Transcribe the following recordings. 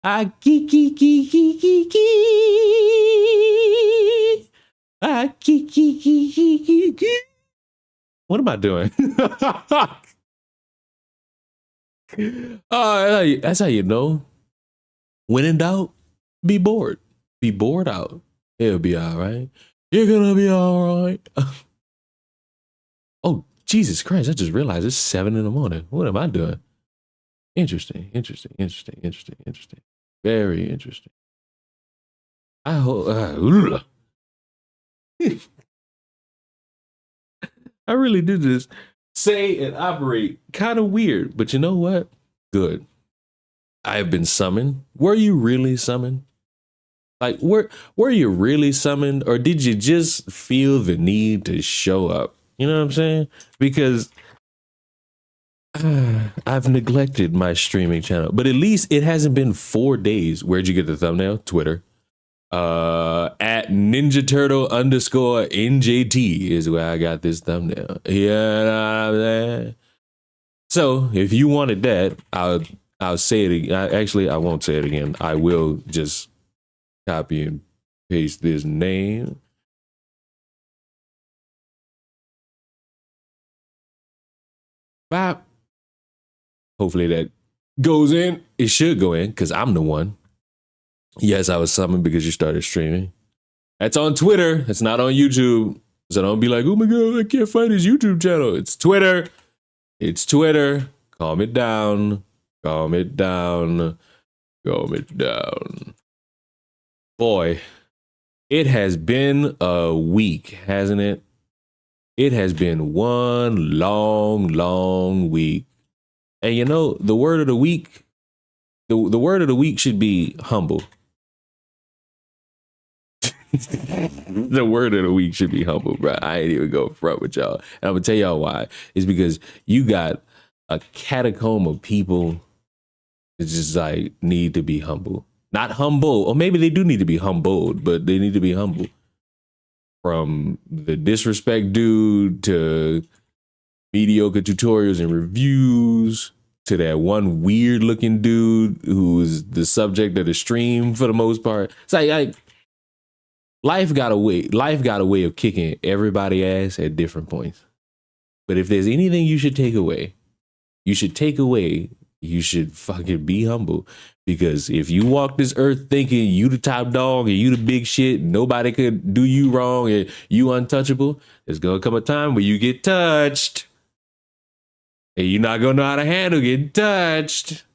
I geek. I geek. What am I doing? That's how you know. When in doubt, be bored. Be bored out. It'll be all right. You're gonna be all right. Oh, Jesus Christ. I just realized it's 7 in the morning. What am I doing? Interesting. Very interesting. I hope. I really do this. Say and operate kind of weird, but you know what? Good. I have been summoned. Were you really summoned? Like, were you really summoned, or did you just feel the need to show up? You know what I'm saying? Because I've neglected my streaming channel, but at least it hasn't been 4 days. Where'd you get the thumbnail? Twitter. At Ninja Turtle _NJT is where I got this thumbnail. Yeah. So if you wanted that, I'll say it again. Actually, I won't say it again. I will just copy and paste this name. Bop. Hopefully that goes in. It should go in because I'm the one. Yes, I was summoned because you started streaming. That's on Twitter. It's not on YouTube. So don't be like, oh my God, I can't find his YouTube channel. It's Twitter. It's Twitter. Calm it down. Calm it down. Calm it down. Boy, it has been a week, hasn't it? It has been one long week. And you know, the word of the week, the word of the week should be humble. The word of the week should be humble, bro. I ain't even go front with y'all. And I'm gonna tell y'all why. It's because you got a catacomb of people that just like need to be humble. Not humble, or maybe they do need to be humbled, but they need to be humble. From the disrespect dude to mediocre tutorials and reviews to that one weird looking dude who's the subject of the stream for the most part. It's like life got a way of kicking everybody ass at different points. But if there's anything you should take away, you should fucking be humble. Because if you walk this earth thinking you the top dog and you the big shit, nobody could do you wrong and you untouchable, there's gonna come a time where you get touched. And you're not gonna know how to handle getting touched.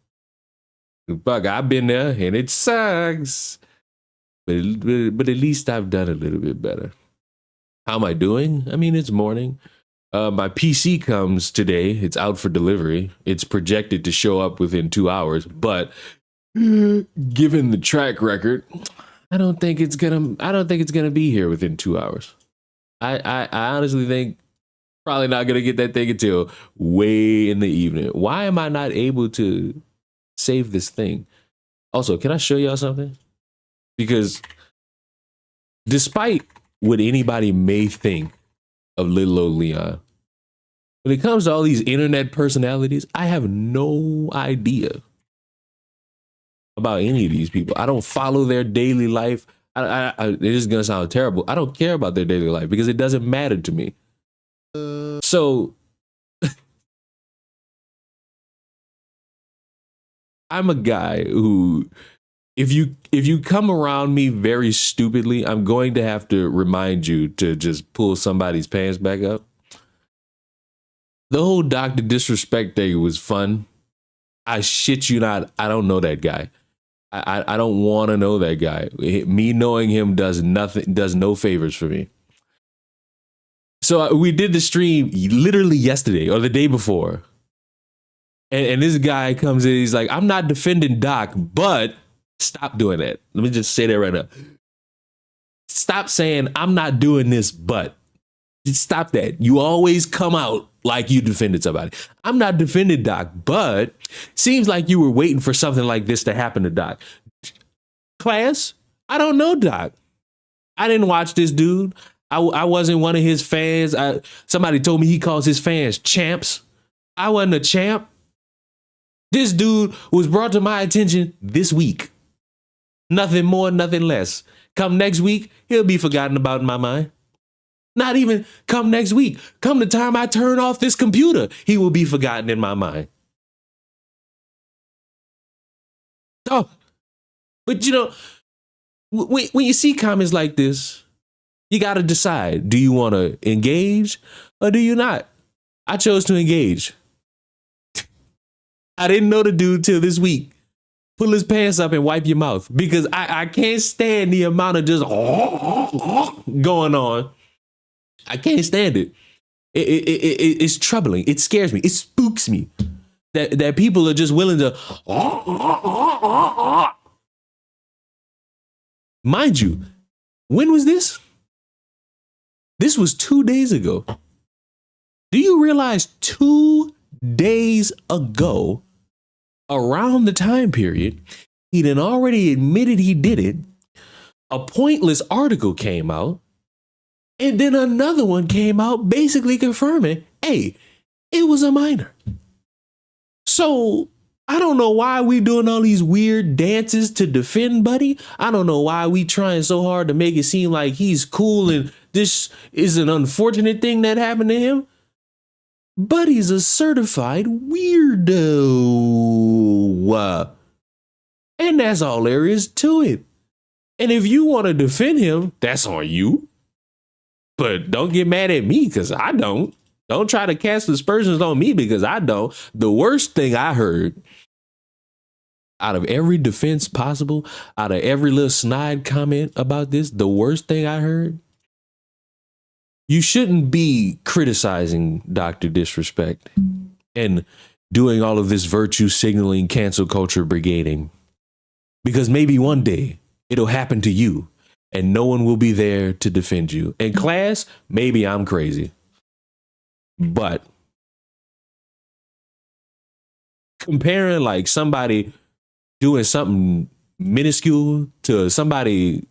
Fuck, I've been there and it sucks. But at least I've done a little bit better. How am I doing? I mean, it's morning. My PC comes today. It's out for delivery. It's projected to show up within 2 hours, but given the track record, I don't think it's gonna be here within 2 hours. I honestly think probably not gonna get that thing until way in the evening. Why am I not able to save this thing? Also, can I show y'all something? Because despite what anybody may think of little old Leon, when it comes to all these internet personalities, I have no idea about any of these people. I don't follow their daily life. It is gonna sound terrible. I don't care about their daily life because it doesn't matter to me. So I'm a guy who, if you come around me very stupidly, I'm going to have to remind you to just pull somebody's pants back up. The whole Dr. Disrespect thing was fun. I shit you not, I don't know that guy. I don't want to know that guy. Me knowing him does no favors for me. So we did the stream literally yesterday or the day before. And this guy comes in, he's like, I'm not defending Doc, but stop doing that. Let me just say that right now. Stop saying I'm not doing this, but just stop that. You always come out like you defended somebody. I'm not defending Doc, but seems like you were waiting for something like this to happen to Doc. Class, I don't know Doc. I didn't watch this dude. I wasn't one of his fans. Somebody told me he calls his fans champs. I wasn't a champ. This dude was brought to my attention this week. Nothing more, nothing less. Come next week, he'll be forgotten about in my mind. Not even come next week. Come the time I turn off this computer, he will be forgotten in my mind. Oh, but you know, when you see comments like this, you got to decide, do you want to engage or do you not? I chose to engage. I didn't know the dude till this week. Pull his pants up and wipe your mouth, because I can't stand the amount of just going on. I can't stand it. It's troubling. It scares me. It spooks me that people are just willing to. Mind you, when was this? This was 2 days ago. Do you realize 2 days ago, around the time period, he'd already admitted he did it. A pointless article came out. And then another one came out basically confirming, hey, it was a minor. So I don't know why we doing all these weird dances to defend Buddy. I don't know why we trying so hard to make it seem like he's cool and this is an unfortunate thing that happened to him. Buddy's a certified weirdo. And that's all there is to it. And if you want to defend him, that's on you. But don't get mad at me, because I don't. Don't try to cast aspersions on me, because I don't. The worst thing I heard out of every defense possible, out of every little snide comment about this, the worst thing I heard, you shouldn't be criticizing Dr. Disrespect and doing all of this virtue signaling, cancel culture brigading, because maybe one day it'll happen to you. And no one will be there to defend you. In class, maybe I'm crazy. But comparing like somebody doing something minuscule to somebody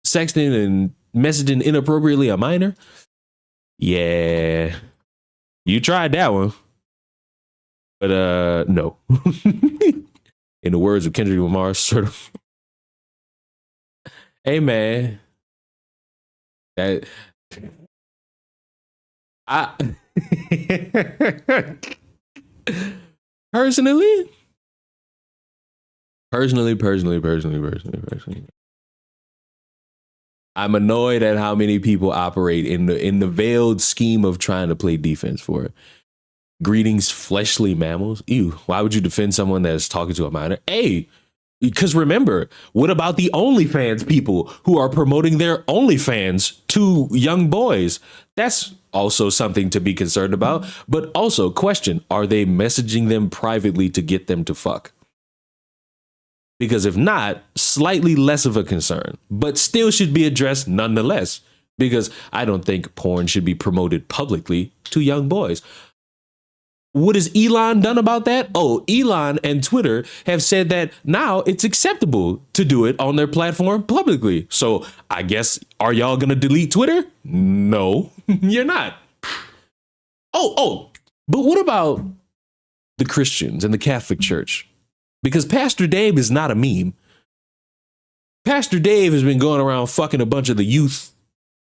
sexting and messaging inappropriately a minor, yeah, you tried that one. But no. In the words of Kendrick Lamar, sort of. Hey man, that I personally, I'm annoyed at how many people operate in the veiled scheme of trying to play defense for it. Greetings, fleshly mammals. Ew, why would you defend someone that's talking to a minor? Hey, because remember, what about the OnlyFans people who are promoting their OnlyFans to young boys? That's also something to be concerned about. But also, question, are they messaging them privately to get them to fuck? Because if not, slightly less of a concern, but still should be addressed nonetheless. Because I don't think porn should be promoted publicly to young boys. What has Elon done about that? Oh, Elon and Twitter have said that now it's acceptable to do it on their platform publicly. So I guess, are y'all going to delete Twitter? No, you're not. Oh, but what about the Christians and the Catholic Church? Because Pastor Dave is not a meme. Pastor Dave has been going around fucking a bunch of the youth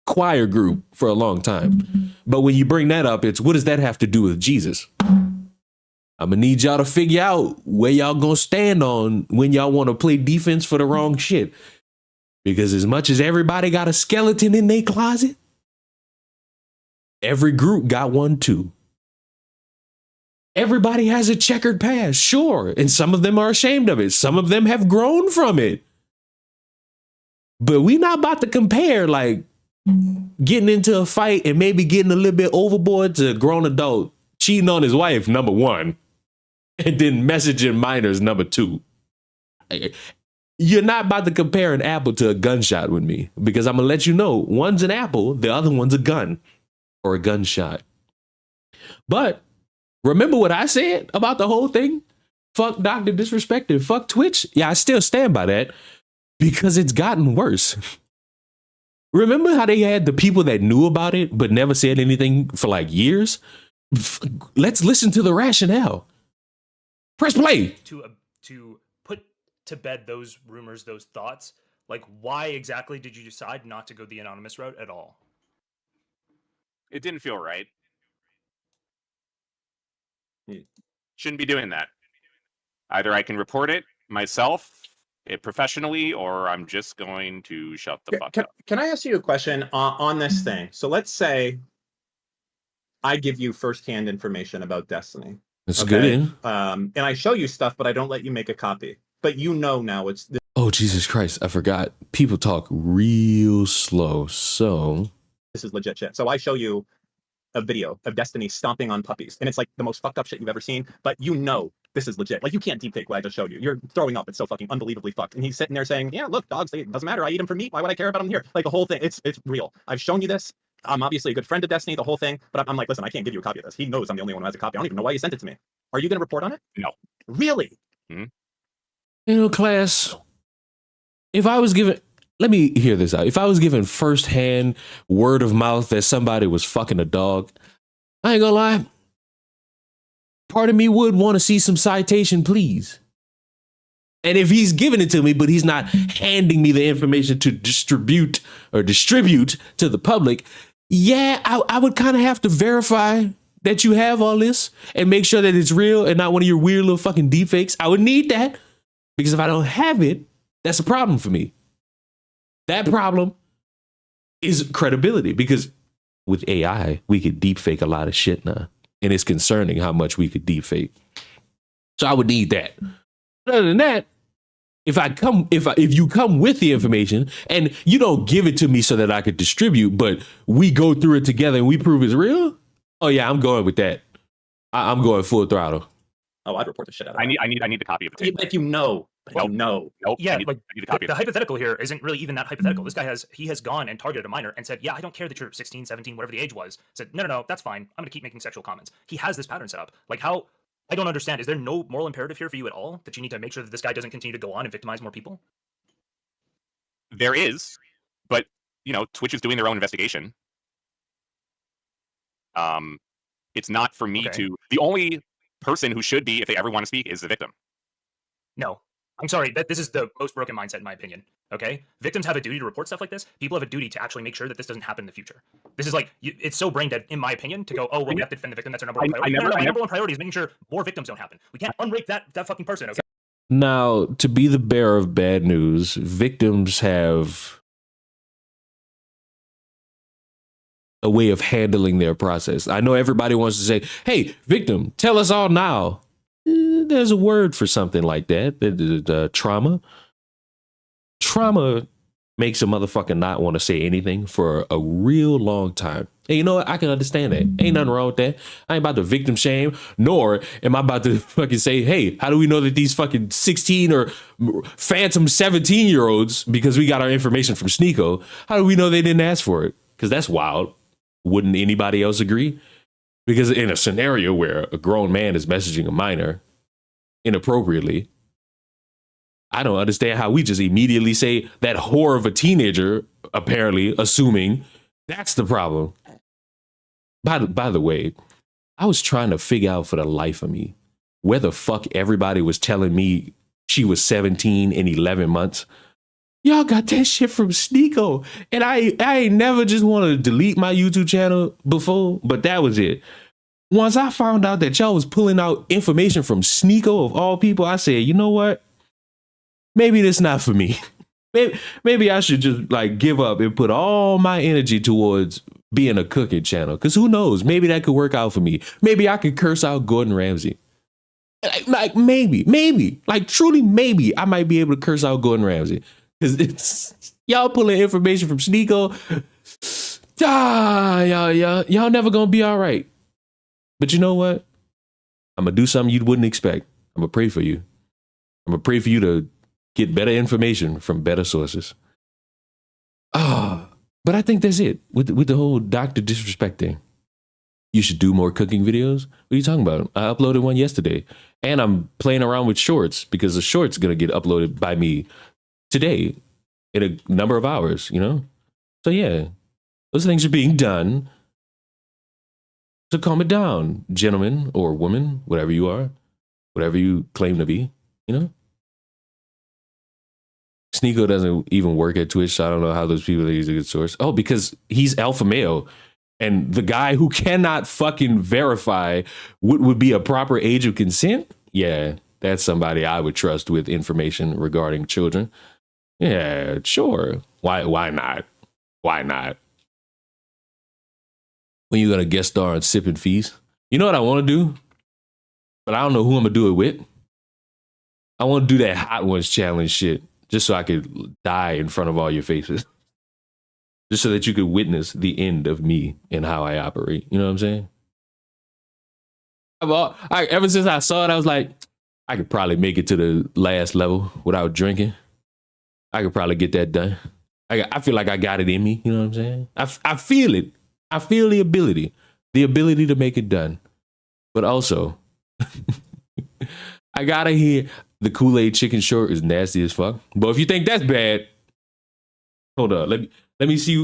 choir group for a long time. But when you bring that up, it's what does that have to do with Jesus? I'm gonna need y'all to figure out where y'all gonna stand on when y'all want to play defense for the wrong shit. Because as much as everybody got a skeleton in their closet, every group got one too. Everybody has a checkered past, sure. And some of them are ashamed of it. Some of them have grown from it. But we not about to compare like getting into a fight and maybe getting a little bit overboard to a grown adult cheating on his wife, number one, and then messaging minors, number two. You're not about to compare an apple to a gunshot with me, because I'm going to let you know one's an apple, the other one's a gun or a gunshot. But remember what I said about the whole thing? Fuck Dr. Disrespected, fuck Twitch. Yeah, I still stand by that because it's gotten worse. Remember how they had the people that knew about it but never said anything for like years? Let's listen to the rationale. Press play. To put to bed those rumors, those thoughts, like why exactly did you decide not to go the anonymous route at all? It didn't feel right. Hmm. Shouldn't be doing that. Either I can report it myself, professionally, or I'm just going to shut the fuck up. Can I ask you a question on this thing? So let's say I give you firsthand information about Destiny. It's good in. And I show you stuff, but I don't let you make a copy. But you know now it's this Oh, Jesus Christ. I forgot. People talk real slow. So is legit shit. So I show you a video of Destiny stomping on puppies, and it's like the most fucked up shit you've ever seen, but you know this is legit. Like, you can't deepfake what I just showed you. You're throwing up. It's so fucking unbelievably fucked. And he's sitting there saying, yeah, look, dogs, it doesn't matter. I eat them for meat. Why would I care about them here? Like, the whole thing, it's real. I've shown you this. I'm obviously a good friend of Destiny, the whole thing, but I'm like, listen, I can't give you a copy of this. He knows I'm the only one who has a copy. I don't even know why you sent it to me. Are you going to report on it? No. Really? Mm-hmm. You know, class, if I was given, let me hear this out. If I was given firsthand word of mouth that somebody was fucking a dog, I ain't gonna lie, part of me would want to see some citation, please. And if he's giving it to me, but he's not handing me the information to distribute to the public, yeah, I would kind of have to verify that you have all this and make sure that it's real and not one of your weird little fucking deepfakes. I would need that, because if I don't have it, that's a problem for me. That problem is credibility, because with AI, we could deepfake a lot of shit now. And it's concerning how much we could deepfake. So I would need that. But other than that, if you come with the information and you don't give it to me so that I could distribute, but we go through it together and we prove it's real, oh yeah, I'm going with that. I'm going full throttle. Oh, I'd report the shit out of I that. need the copy of it. If you know. But Nope. Yeah, I need the copy. The hypothetical here isn't really even that hypothetical. This guy has gone and targeted a minor and said, yeah, I don't care that you're 16, 17, whatever the age was. Said, no, that's fine. I'm going to keep making sexual comments. He has this pattern set up. Like, how, I don't understand. Is there no moral imperative here for you at all that you need to make sure that this guy doesn't continue to go on and victimize more people? There is, but, Twitch is doing their own investigation. It's not for me to, the only person who should be, if they ever want to speak, is the victim. No. I'm sorry, this is the most broken mindset in my opinion, okay? Victims have a duty to report stuff like this. People have a duty to actually make sure that this doesn't happen in the future. This is like, it's so brain dead, in my opinion, to go, oh, well, we have to defend the victim. That's our number one priority. My number one priority is making sure more victims don't happen. We can't unrape that fucking person, okay? Now, to be the bearer of bad news, victims have a way of handling their process. I know everybody wants to say, hey, victim, tell us all now. There's a word for something like that. Trauma. Trauma makes a motherfucker not want to say anything for a real long time. And you know what? I can understand that. Ain't nothing wrong with that. I ain't about to victim shame, nor am I about to fucking say, hey, how do we know that these fucking 16 or phantom 17-year-olds, because we got our information from Sneeko, how do we know they didn't ask for it? Because that's wild. Wouldn't anybody else agree? Because in a scenario where a grown man is messaging a minor inappropriately, I don't understand how we just immediately say that whore of a teenager, apparently assuming that's the problem. By the way, I was trying to figure out for the life of me where the fuck everybody was telling me she was 17 and 11 months. Y'all got that shit from Sneeko. And I ain't never just want to delete my YouTube channel before, but that was it. Once I found out that y'all was pulling out information from Sneeko of all people, I said, you know what? Maybe this not for me. Maybe I should just like give up and put all my energy towards being a cooking channel. Because who knows? Maybe that could work out for me. Maybe I could curse out Gordon Ramsay. Like maybe, like truly maybe I might be able to curse out Gordon Ramsay. Because it's y'all pulling information from Sneeko. Y'all never gonna be all right. But you know what? I'm gonna do something you wouldn't expect. I'm gonna pray for you. I'm gonna pray for you to get better information from better sources. But I think that's it with the whole doctor disrespect thing. You should do more cooking videos. What are you talking about? I uploaded one yesterday, and I'm playing around with shorts because the short's gonna get uploaded by me today in a number of hours. So yeah, those things are being done. So calm it down, gentlemen or woman, whatever you are, whatever you claim to be. Sneeko doesn't even work at Twitch, so I don't know how those people use a good source. Oh, because he's alpha male. And the guy who cannot fucking verify what would be a proper age of consent, yeah, that's somebody I would trust with information regarding children. Yeah, sure. Why not? Why not? When you gonna guest star on Sipping Feast? You know what I want to do? But I don't know who I'm gonna do it with. I want to do that Hot Ones challenge shit just so I could die in front of all your faces. Just so that you could witness the end of me and how I operate. You know what I'm saying? Ever since I saw it, I was like, I could probably make it to the last level without drinking. I could probably get that done. I feel like I got it in me. You know what I'm saying? I feel it. I feel the ability to make it done. But also, I gotta hear the Kool-Aid chicken short is nasty as fuck. But if you think that's bad, hold on. Let me see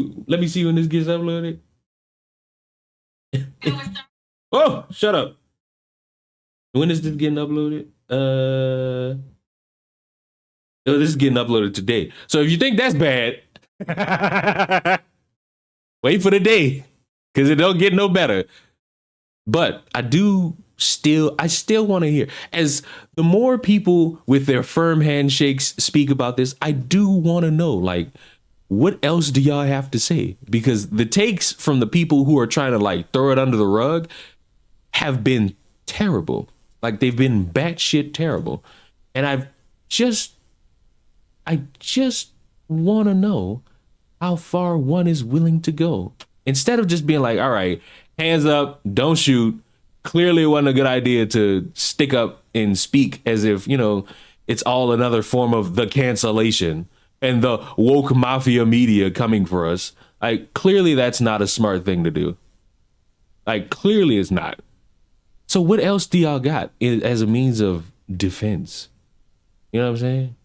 when this gets uploaded. Oh, shut up. When is this getting uploaded? Oh, this is getting uploaded today. So if you think that's bad, wait for the day, because it don't get no better. But I still want to hear, as the more people with their firm handshakes speak about this, I do want to know, like, what else do y'all have to say? Because the takes from the people who are trying to like throw it under the rug have been terrible. Like, they've been batshit terrible. And I just want to know how far one is willing to go. Instead of just being like, all right, hands up, don't shoot. Clearly it wasn't a good idea to stick up and speak as if, you know, it's all another form of the cancellation and the woke mafia media coming for us. Like, clearly that's not a smart thing to do. Like, clearly it's not. So what else do y'all got as a means of defense? You know what I'm saying?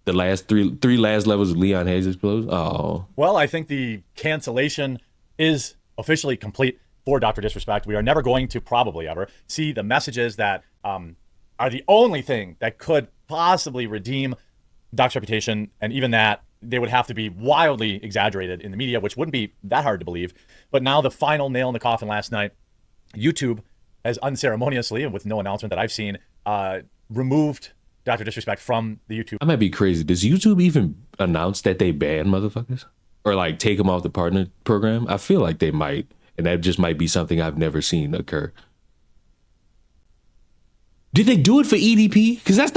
The last three last levels of Leon Hayes explode. Oh. Well, I think the cancellation is officially complete for Dr. Disrespect. We are never going to probably ever see the messages that are the only thing that could possibly redeem Doc's reputation, and even that, they would have to be wildly exaggerated in the media, which wouldn't be that hard to believe. But now the final nail in the coffin last night, YouTube has unceremoniously, and with no announcement that I've seen, removed Dr. Disrespect from the YouTube. I might be crazy. Does YouTube even announce that they ban motherfuckers? Or like take them off the partner program? I feel like they might, and that just might be something I've never seen occur. Did they do it for EDP? Because that's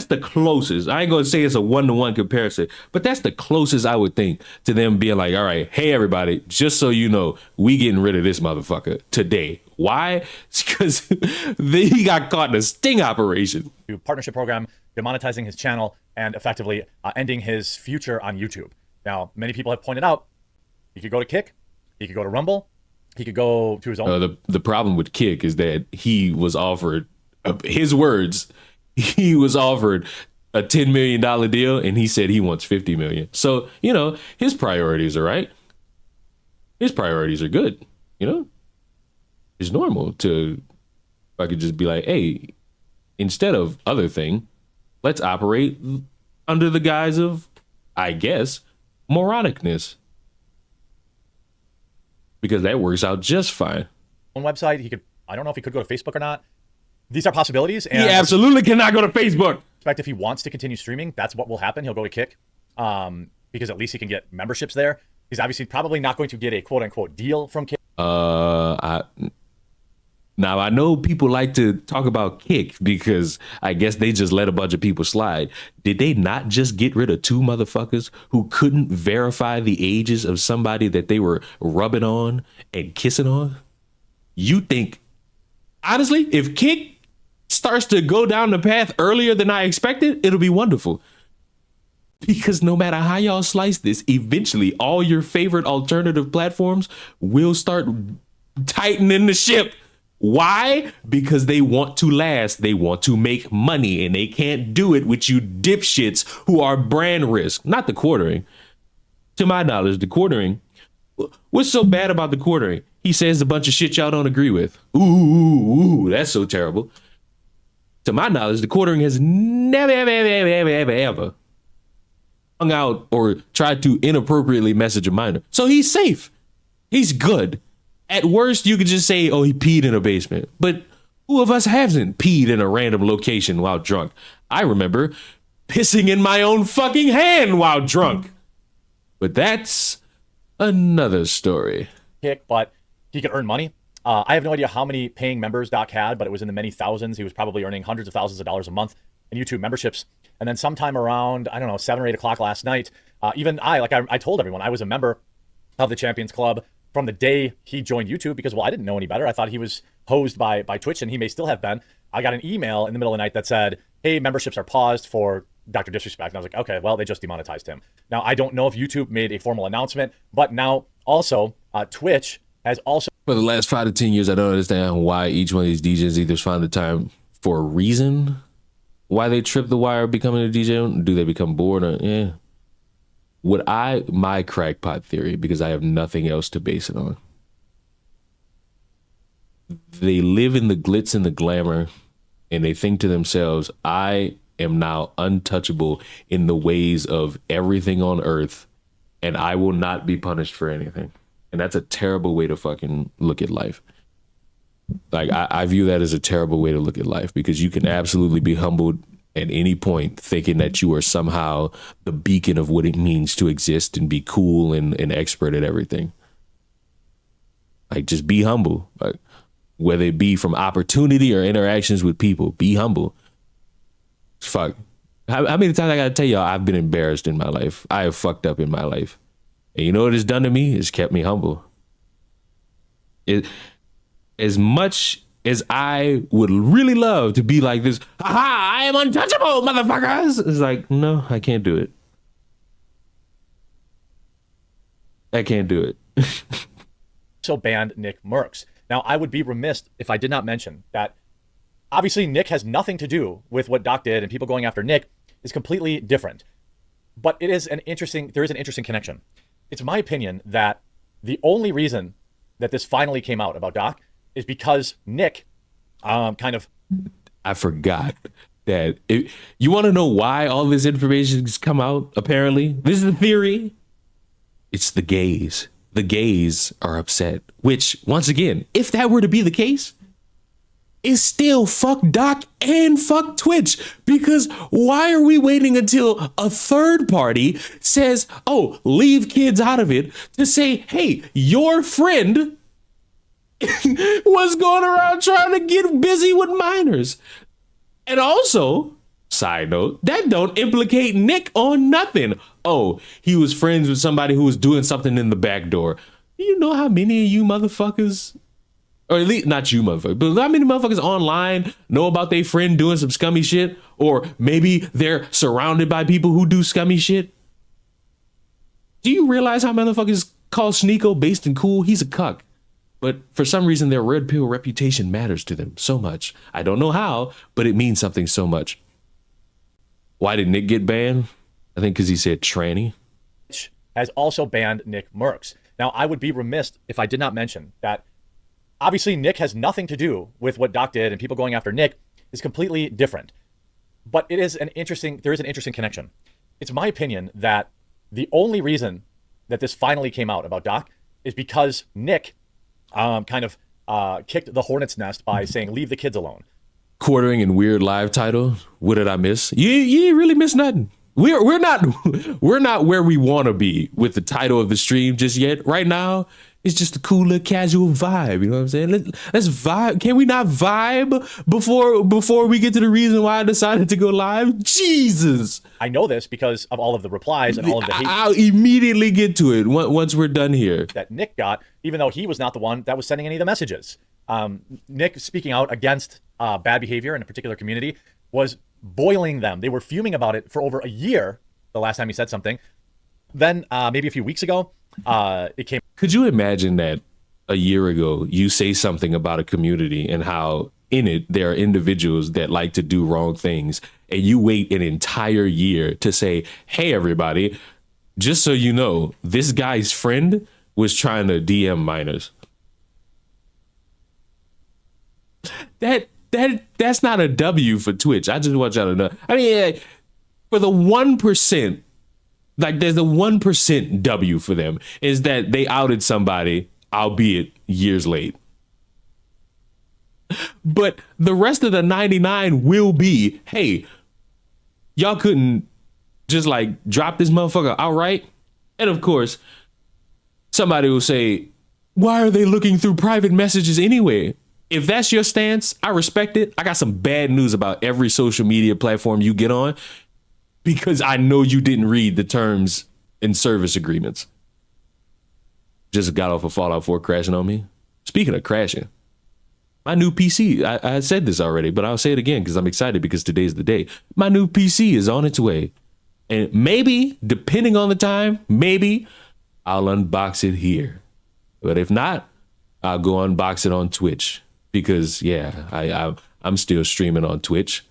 the closest. I ain't gonna say it's a 1-to-1 comparison, but that's the closest I would think to them being like, all right, hey everybody, just so you know, we getting rid of this motherfucker today. Why? It's because he got caught in a sting operation. Partnership program, demonetizing his channel, and effectively ending his future on YouTube. Now, many people have pointed out, he could go to Kick, he could go to Rumble, he could go to his own. The problem with Kick is that he was offered, his words, he was offered a $10 million deal and he said he wants $50 million. So, you know, his priorities are right. His priorities are good, you know? It's normal to, if I could just be like, hey, instead of other thing, let's operate under the guise of, I guess, moronicness. Because that works out just fine. Own website, he could, I don't know if he could go to Facebook or not. These are possibilities. And he absolutely cannot go to Facebook. If he wants to continue streaming, that's what will happen. He'll go to Kick because at least he can get memberships there. He's obviously probably not going to get a quote unquote deal from Kick. Now, I know people like to talk about Kick because I guess they just let a bunch of people slide. Did they not just get rid of 2 motherfuckers who couldn't verify the ages of somebody that they were rubbing on and kissing on? You think, honestly, if Kick starts to go down the path earlier than I expected, it'll be wonderful. Because no matter how y'all slice this, eventually all your favorite alternative platforms will start tightening the ship. Why? Because they want to last. They want to make money, and they can't do it with you dipshits who are brand risk. Not the quartering. To my knowledge, the quartering. What's so bad about the quartering? He says a bunch of shit y'all don't agree with. Ooh, that's so terrible. To my knowledge, the quartering has never, ever, ever, ever, ever, ever hung out or tried to inappropriately message a minor. So he's safe. He's good. At worst, you could just say, oh, he peed in a basement. But who of us hasn't peed in a random location while drunk? I remember pissing in my own fucking hand while drunk. But that's another story. But he could earn money. I have no idea how many paying members Doc had, but it was in the many thousands. He was probably earning hundreds of thousands of dollars a month in YouTube memberships. And then sometime around, I don't know, 7 or 8 o'clock last night, even I told everyone I was a member of the Champions Club from the day he joined YouTube because, well, I didn't know any better. I thought he was hosed by Twitch, and he may still have been. I got an email in the middle of the night that said, hey, memberships are paused for Dr. Disrespect. And I was like, okay, well, they just demonetized him. Now, I don't know if YouTube made a formal announcement, but now also Twitch has also... For the last 5 to 10 years, I don't understand why each one of these DJs either find the time for a reason why they trip the wire becoming a DJ. Do they become bored? Or, yeah. My crackpot theory, because I have nothing else to base it on. They live in the glitz and the glamour, and they think to themselves, I am now untouchable in the ways of everything on earth, and I will not be punished for anything. And that's a terrible way to fucking look at life. Like, I view that as a terrible way to look at life, because you can absolutely be humbled at any point thinking that you are somehow the beacon of what it means to exist and be cool and expert at everything. Like, just be humble. Like, whether it be from opportunity or interactions with people, be humble. Fuck. How many times I gotta tell y'all I've been embarrassed in my life? I have fucked up in my life. And you know what it's done to me? It's kept me humble. As much as I would really love to be like this, aha, I am untouchable, motherfuckers. It's like, no, I can't do it. I can't do it. also banned Nickmercs. Now, I would be remiss if I did not mention that obviously Nick has nothing to do with what Doc did, and people going after Nick is completely different. But there is an interesting connection. It's my opinion that the only reason that this finally came out about Doc is because Nick I forgot that you want to know why all this information has come out, apparently? This is the theory. It's the gays. The gays are upset, which, once again, if that were to be the case, is still fuck Doc and fuck Twitch, because why are we waiting until a third party says, oh, leave kids out of it, to say, hey, your friend was going around trying to get busy with minors? And also, side note, that don't implicate Nick on nothing. Oh, he was friends with somebody who was doing something in the back door. You know how many of you motherfuckers, or at least not you motherfuckers, but how many motherfuckers online know about their friend doing some scummy shit? Or maybe they're surrounded by people who do scummy shit? Do you realize how motherfuckers call Sneeko based and cool? He's a cuck. But for some reason, their red pill reputation matters to them so much. I don't know how, but it means something so much. Why did Nick get banned? I think because he said tranny. Has also banned Nickmercs. Now, I would be remiss if I did not mention that obviously Nick has nothing to do with what Doc did, and people going after Nick is completely different. But there is an interesting connection. It's my opinion that the only reason that this finally came out about Doc is because Nick kicked the hornet's nest by saying, leave the kids alone. Quartering in weird live title. What did I miss? You ain't really miss nothing. We're not where we want to be with the title of the stream just yet. Right now, it's just a cool little casual vibe. You know what I'm saying? Let's vibe. Can we not vibe before we get to the reason why I decided to go live? Jesus. I know this because of all of the replies and all of the hate. I'll immediately get to it once we're done here. That Nick got, even though he was not the one that was sending any of the messages. Nick speaking out against bad behavior in a particular community was boiling them. They were fuming about it for over a year, the last time he said something. Then maybe a few weeks ago, it came. Could you imagine that a year ago you say something about a community and how in it there are individuals that like to do wrong things, and you wait an entire year to say, hey, everybody, just so you know, this guy's friend was trying to DM minors. That's not a W for Twitch. I just want y'all to know. I mean, for the 1% Like there's a 1% W for them is that they outed somebody, albeit years late. But the rest of the 99 will be, hey, y'all couldn't just like drop this motherfucker outright. And of course, somebody will say, why are they looking through private messages anyway? If that's your stance, I respect it. I got some bad news about every social media platform you get on because I know you didn't read the terms and service agreements. Just got off of Fallout 4 crashing on me. Speaking of crashing, my new PC, I said this already, but I'll say it again because I'm excited because today's the day. My new PC is on its way. And maybe, depending on the time, maybe I'll unbox it here. But if not, I'll go unbox it on Twitch because, yeah, I'm still streaming on Twitch.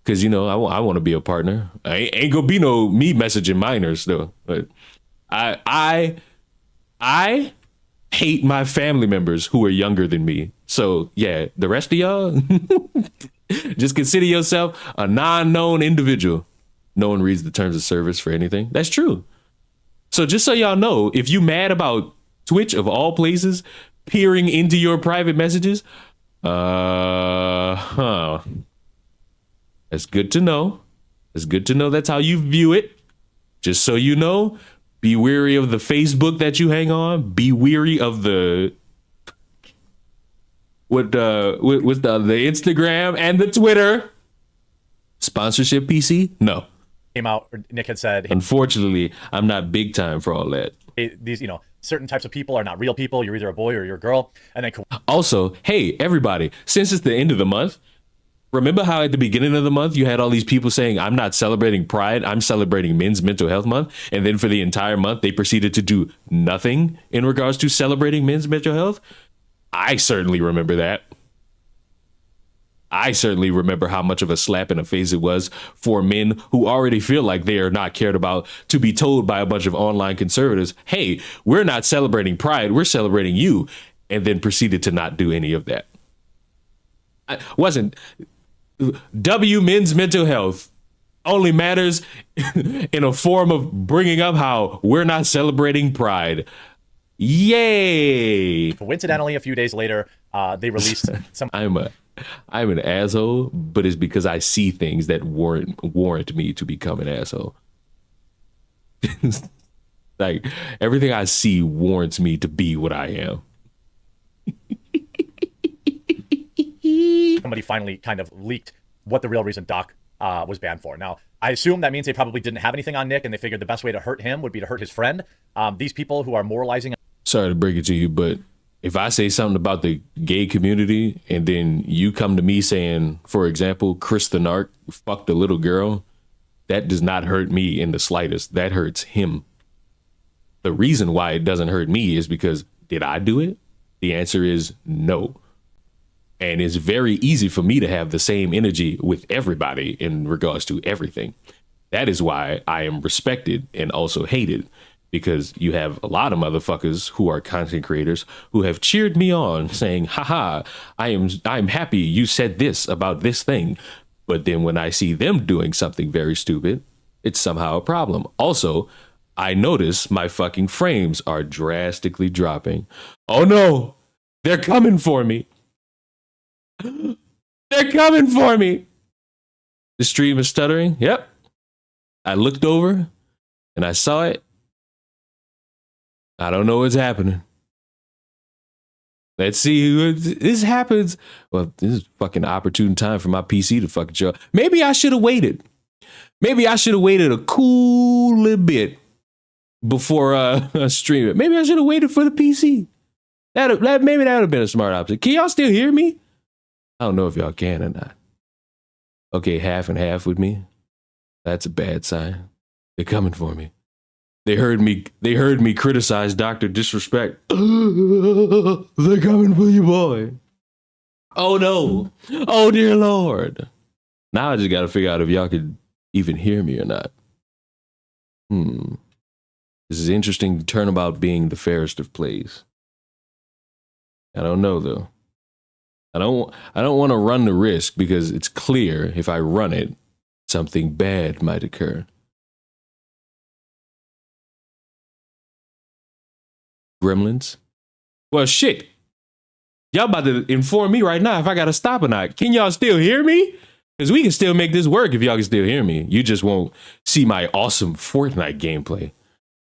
Because, you know, I want to be a partner. I ain't going to be no me messaging minors, though. But I hate my family members who are younger than me. So, yeah, the rest of y'all, just consider yourself a non-known individual. No one reads the terms of service for anything. That's true. So just so y'all know, if you mad about Twitch of all places peering into your private messages, that's good to know. It's good to know that's how you view it. Just so you know, be wary of the Facebook that you hang on. Be wary of the the Instagram and the Twitter. Sponsorship PC? No. Came out, Nick had said, unfortunately, I'm not big time for all that. These, you know, certain types of people are not real people. You're either a boy or you're a girl. And then also, hey, everybody, since it's the end of the month, remember how at the beginning of the month you had all these people saying, I'm not celebrating Pride, I'm celebrating Men's Mental Health Month. And then for the entire month, they proceeded to do nothing in regards to celebrating men's mental health? I certainly remember that. I certainly remember how much of a slap in the face it was for men who already feel like they are not cared about to be told by a bunch of online conservatives, hey, we're not celebrating Pride, we're celebrating you, and then proceeded to not do any of that. Men's mental health only matters in a form of bringing up how we're not celebrating Pride. Yay! Coincidentally, a few days later, they released some. I'm an asshole, but it's because I see things that warrant me to become an asshole. Like everything I see warrants me to be what I am. Somebody finally kind of leaked what the real reason Doc was banned for. Now, I assume that means they probably didn't have anything on Nick, and they figured the best way to hurt him would be to hurt his friend. These people who are moralizing. Sorry to break it to you, but if I say something about the gay community and then you come to me saying, for example, Chris the Narc fucked a little girl, that does not hurt me in the slightest. That hurts him. The reason why it doesn't hurt me is because, did I do it? The answer is no. And it's very easy for me to have the same energy with everybody in regards to everything. That is why I am respected and also hated. Because you have a lot of motherfuckers who are content creators who have cheered me on saying, haha, I'm happy you said this about this thing. But then when I see them doing something very stupid, it's somehow a problem. Also, I notice my fucking frames are drastically dropping. Oh no, they're coming for me. They're coming for me. The stream is stuttering. Yep. I looked over and I saw it. I don't know what's happening. Let's see. This happens. Well, this is fucking opportune time for my PC to fucking show. Maybe I should have waited. Maybe I should have waited a cool little bit before stream it. Maybe I should have waited for the PC. Maybe that would have been a smart option. Can y'all still hear me? I don't know if y'all can or not. Okay, half and half with me. That's a bad sign. They're coming for me. They heard me criticize Dr. Disrespect. They're coming for you, boy. Oh no. Oh dear Lord. Now I just gotta figure out if y'all could even hear me or not. This is interesting turnabout being the fairest of plays. I don't know though. I don't want to run the risk because it's clear if I run it, something bad might occur. Gremlins. Well, shit. Y'all about to inform me right now if I got to stop or not. Can y'all still hear me? Because we can still make this work if y'all can still hear me. You just won't see my awesome Fortnite gameplay.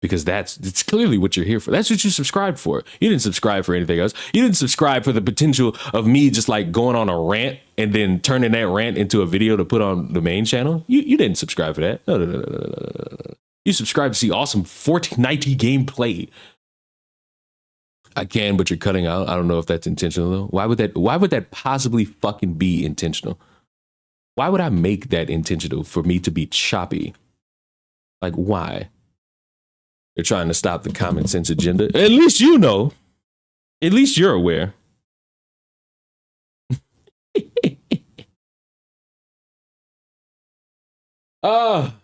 Because it's clearly what you're here for. That's what you subscribed for. You didn't subscribe for anything else. You didn't subscribe for the potential of me just like going on a rant and then turning that rant into a video to put on the main channel. You didn't subscribe for that. No. You subscribed to see awesome Fortnite gameplay. I can, but you're cutting out. I don't know if that's intentional though. Why would that possibly fucking be intentional? Why would I make that intentional for me to be choppy? Like, why? They're trying to stop the common sense agenda. At least you know. At least you're aware. Oh,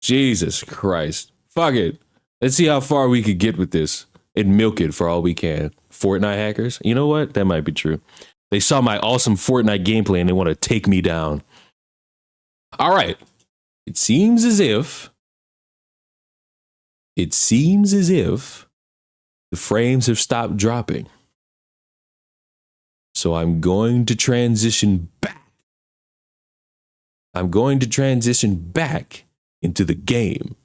Jesus Christ. Fuck it. Let's see how far we could get with this and milk it for all we can. Fortnite hackers? You know what? That might be true. They saw my awesome Fortnite gameplay and they want to take me down. All right. It seems as if the frames have stopped dropping. So I'm going to transition back. I'm going to transition back into the game.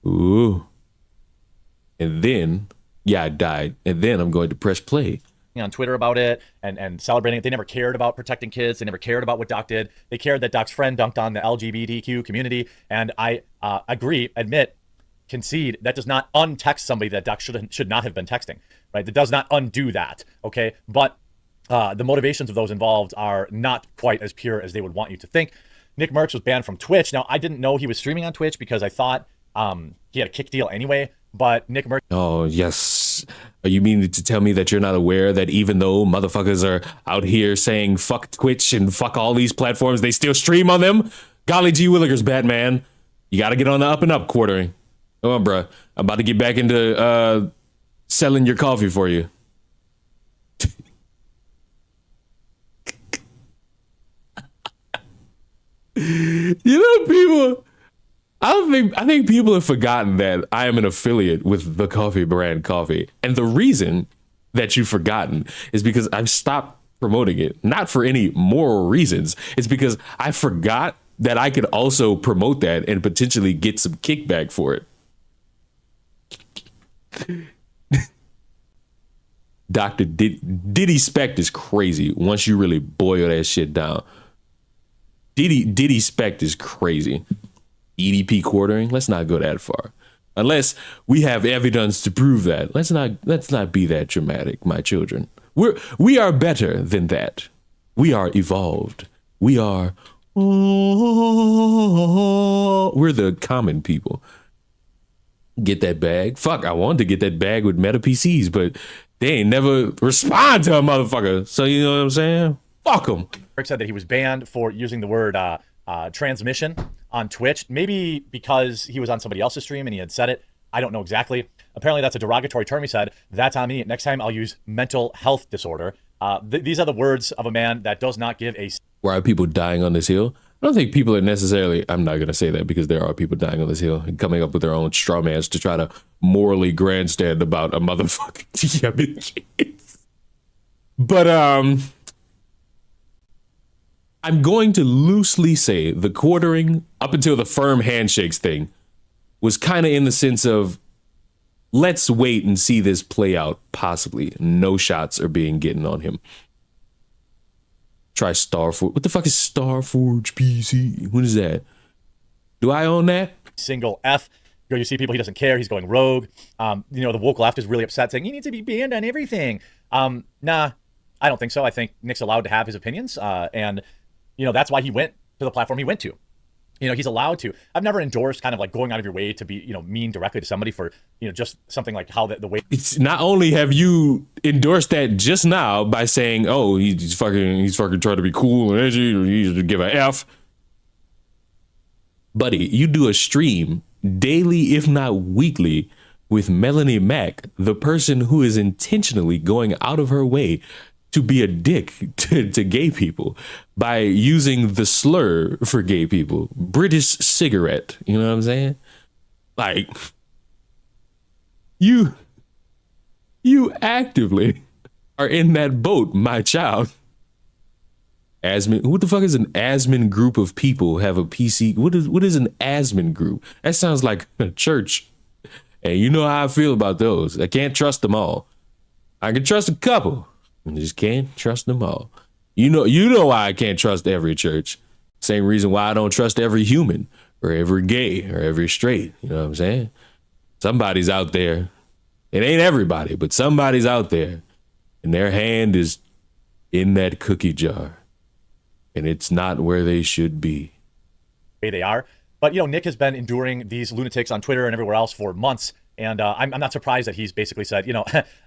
Ooh. And then, yeah, I died. And then I'm going to press play. On Twitter about it and celebrating it. They never cared about protecting kids. They never cared about what Doc did. They cared that Doc's friend dunked on the LGBTQ community. And I concede that does not untext somebody that Doc should not have been texting, right? That does not undo that, okay? But the motivations of those involved are not quite as pure as they would want you to think. Nickmercs was banned from Twitch. Now, I didn't know he was streaming on Twitch because I thought he had a kick deal anyway, but Nickmercs... Oh, yes. You mean to tell me that you're not aware that even though motherfuckers are out here saying fuck Twitch and fuck all these platforms, they still stream on them? Golly gee willikers, Batman. You got to get on the up and up quartering. Come on, bro. I'm about to get back into selling your coffee for you. You know, people, I think people have forgotten that I am an affiliate with the coffee brand coffee. And the reason that you've forgotten is because I've stopped promoting it, not for any moral reasons. It's because I forgot that I could also promote that and potentially get some kickback for it. Dr. Diddy Spect is crazy once you really boil that shit down. Diddy Spect is crazy. EDP quartering, let's not go that far. Unless we have evidence to prove that. Let's not be that dramatic, my children. We are better than that. We are evolved. We are we're the common people. Get that bag. Fuck, I wanted to get that bag with Meta PCs, but they ain't never respond to a motherfucker. So you know what I'm saying? Fuck them. Rick said that he was banned for using the word transmission on Twitch, maybe because he was on somebody else's stream and he had said it. I don't know exactly. Apparently that's a derogatory term. He said, that's on me. Next time I'll use mental health disorder. These are the words of a man that does not give a... Why are people dying on this hill? I don't think people are necessarily, I'm not going to say that because there are people dying on this hill and coming up with their own straw mans to try to morally grandstand about a motherfucking kids. But I'm going to loosely say the quartering up until the firm handshakes thing was kind of in the sense of, let's wait and see this play out. Possibly no shots are being getting on him. Try Starforge. What the fuck is Starforge PC? What is that? Do I own that? Single F. You see people, he doesn't care. He's going rogue. You know, the woke left is really upset, saying he needs to be banned on everything. Nah, I don't think so. I think Nick's allowed to have his opinions. And, you know, that's why he went to the platform he went to. You know, he's allowed to. I've never endorsed kind of like going out of your way to be, you know, mean directly to somebody for, you know, just something like how the way. It's not only have you endorsed that just now by saying, oh, he's fucking trying to be cool and edgy, or he needs to give an F. Buddy, you do a stream daily, if not weekly, with Melanie Mack, the person who is intentionally going out of her way to be a dick to gay people by using the slur for gay people. British cigarette. You know what I'm saying? Like, you You actively are in that boat, my child. Asmin, what the fuck is an Asmin group of people have a PC? What is an Asmin group? That sounds like a church. And you know how I feel about those. I can't trust them all. I can trust a couple. I just can't trust them all. You know why I can't trust every church. Same reason why I don't trust every human or every gay or every straight. You know what I'm saying? Somebody's out there. It ain't everybody, but somebody's out there. And their hand is in that cookie jar. And it's not where they should be. They are. But, Nick has been enduring these lunatics on Twitter and everywhere else for months. And I'm not surprised that he's basically said,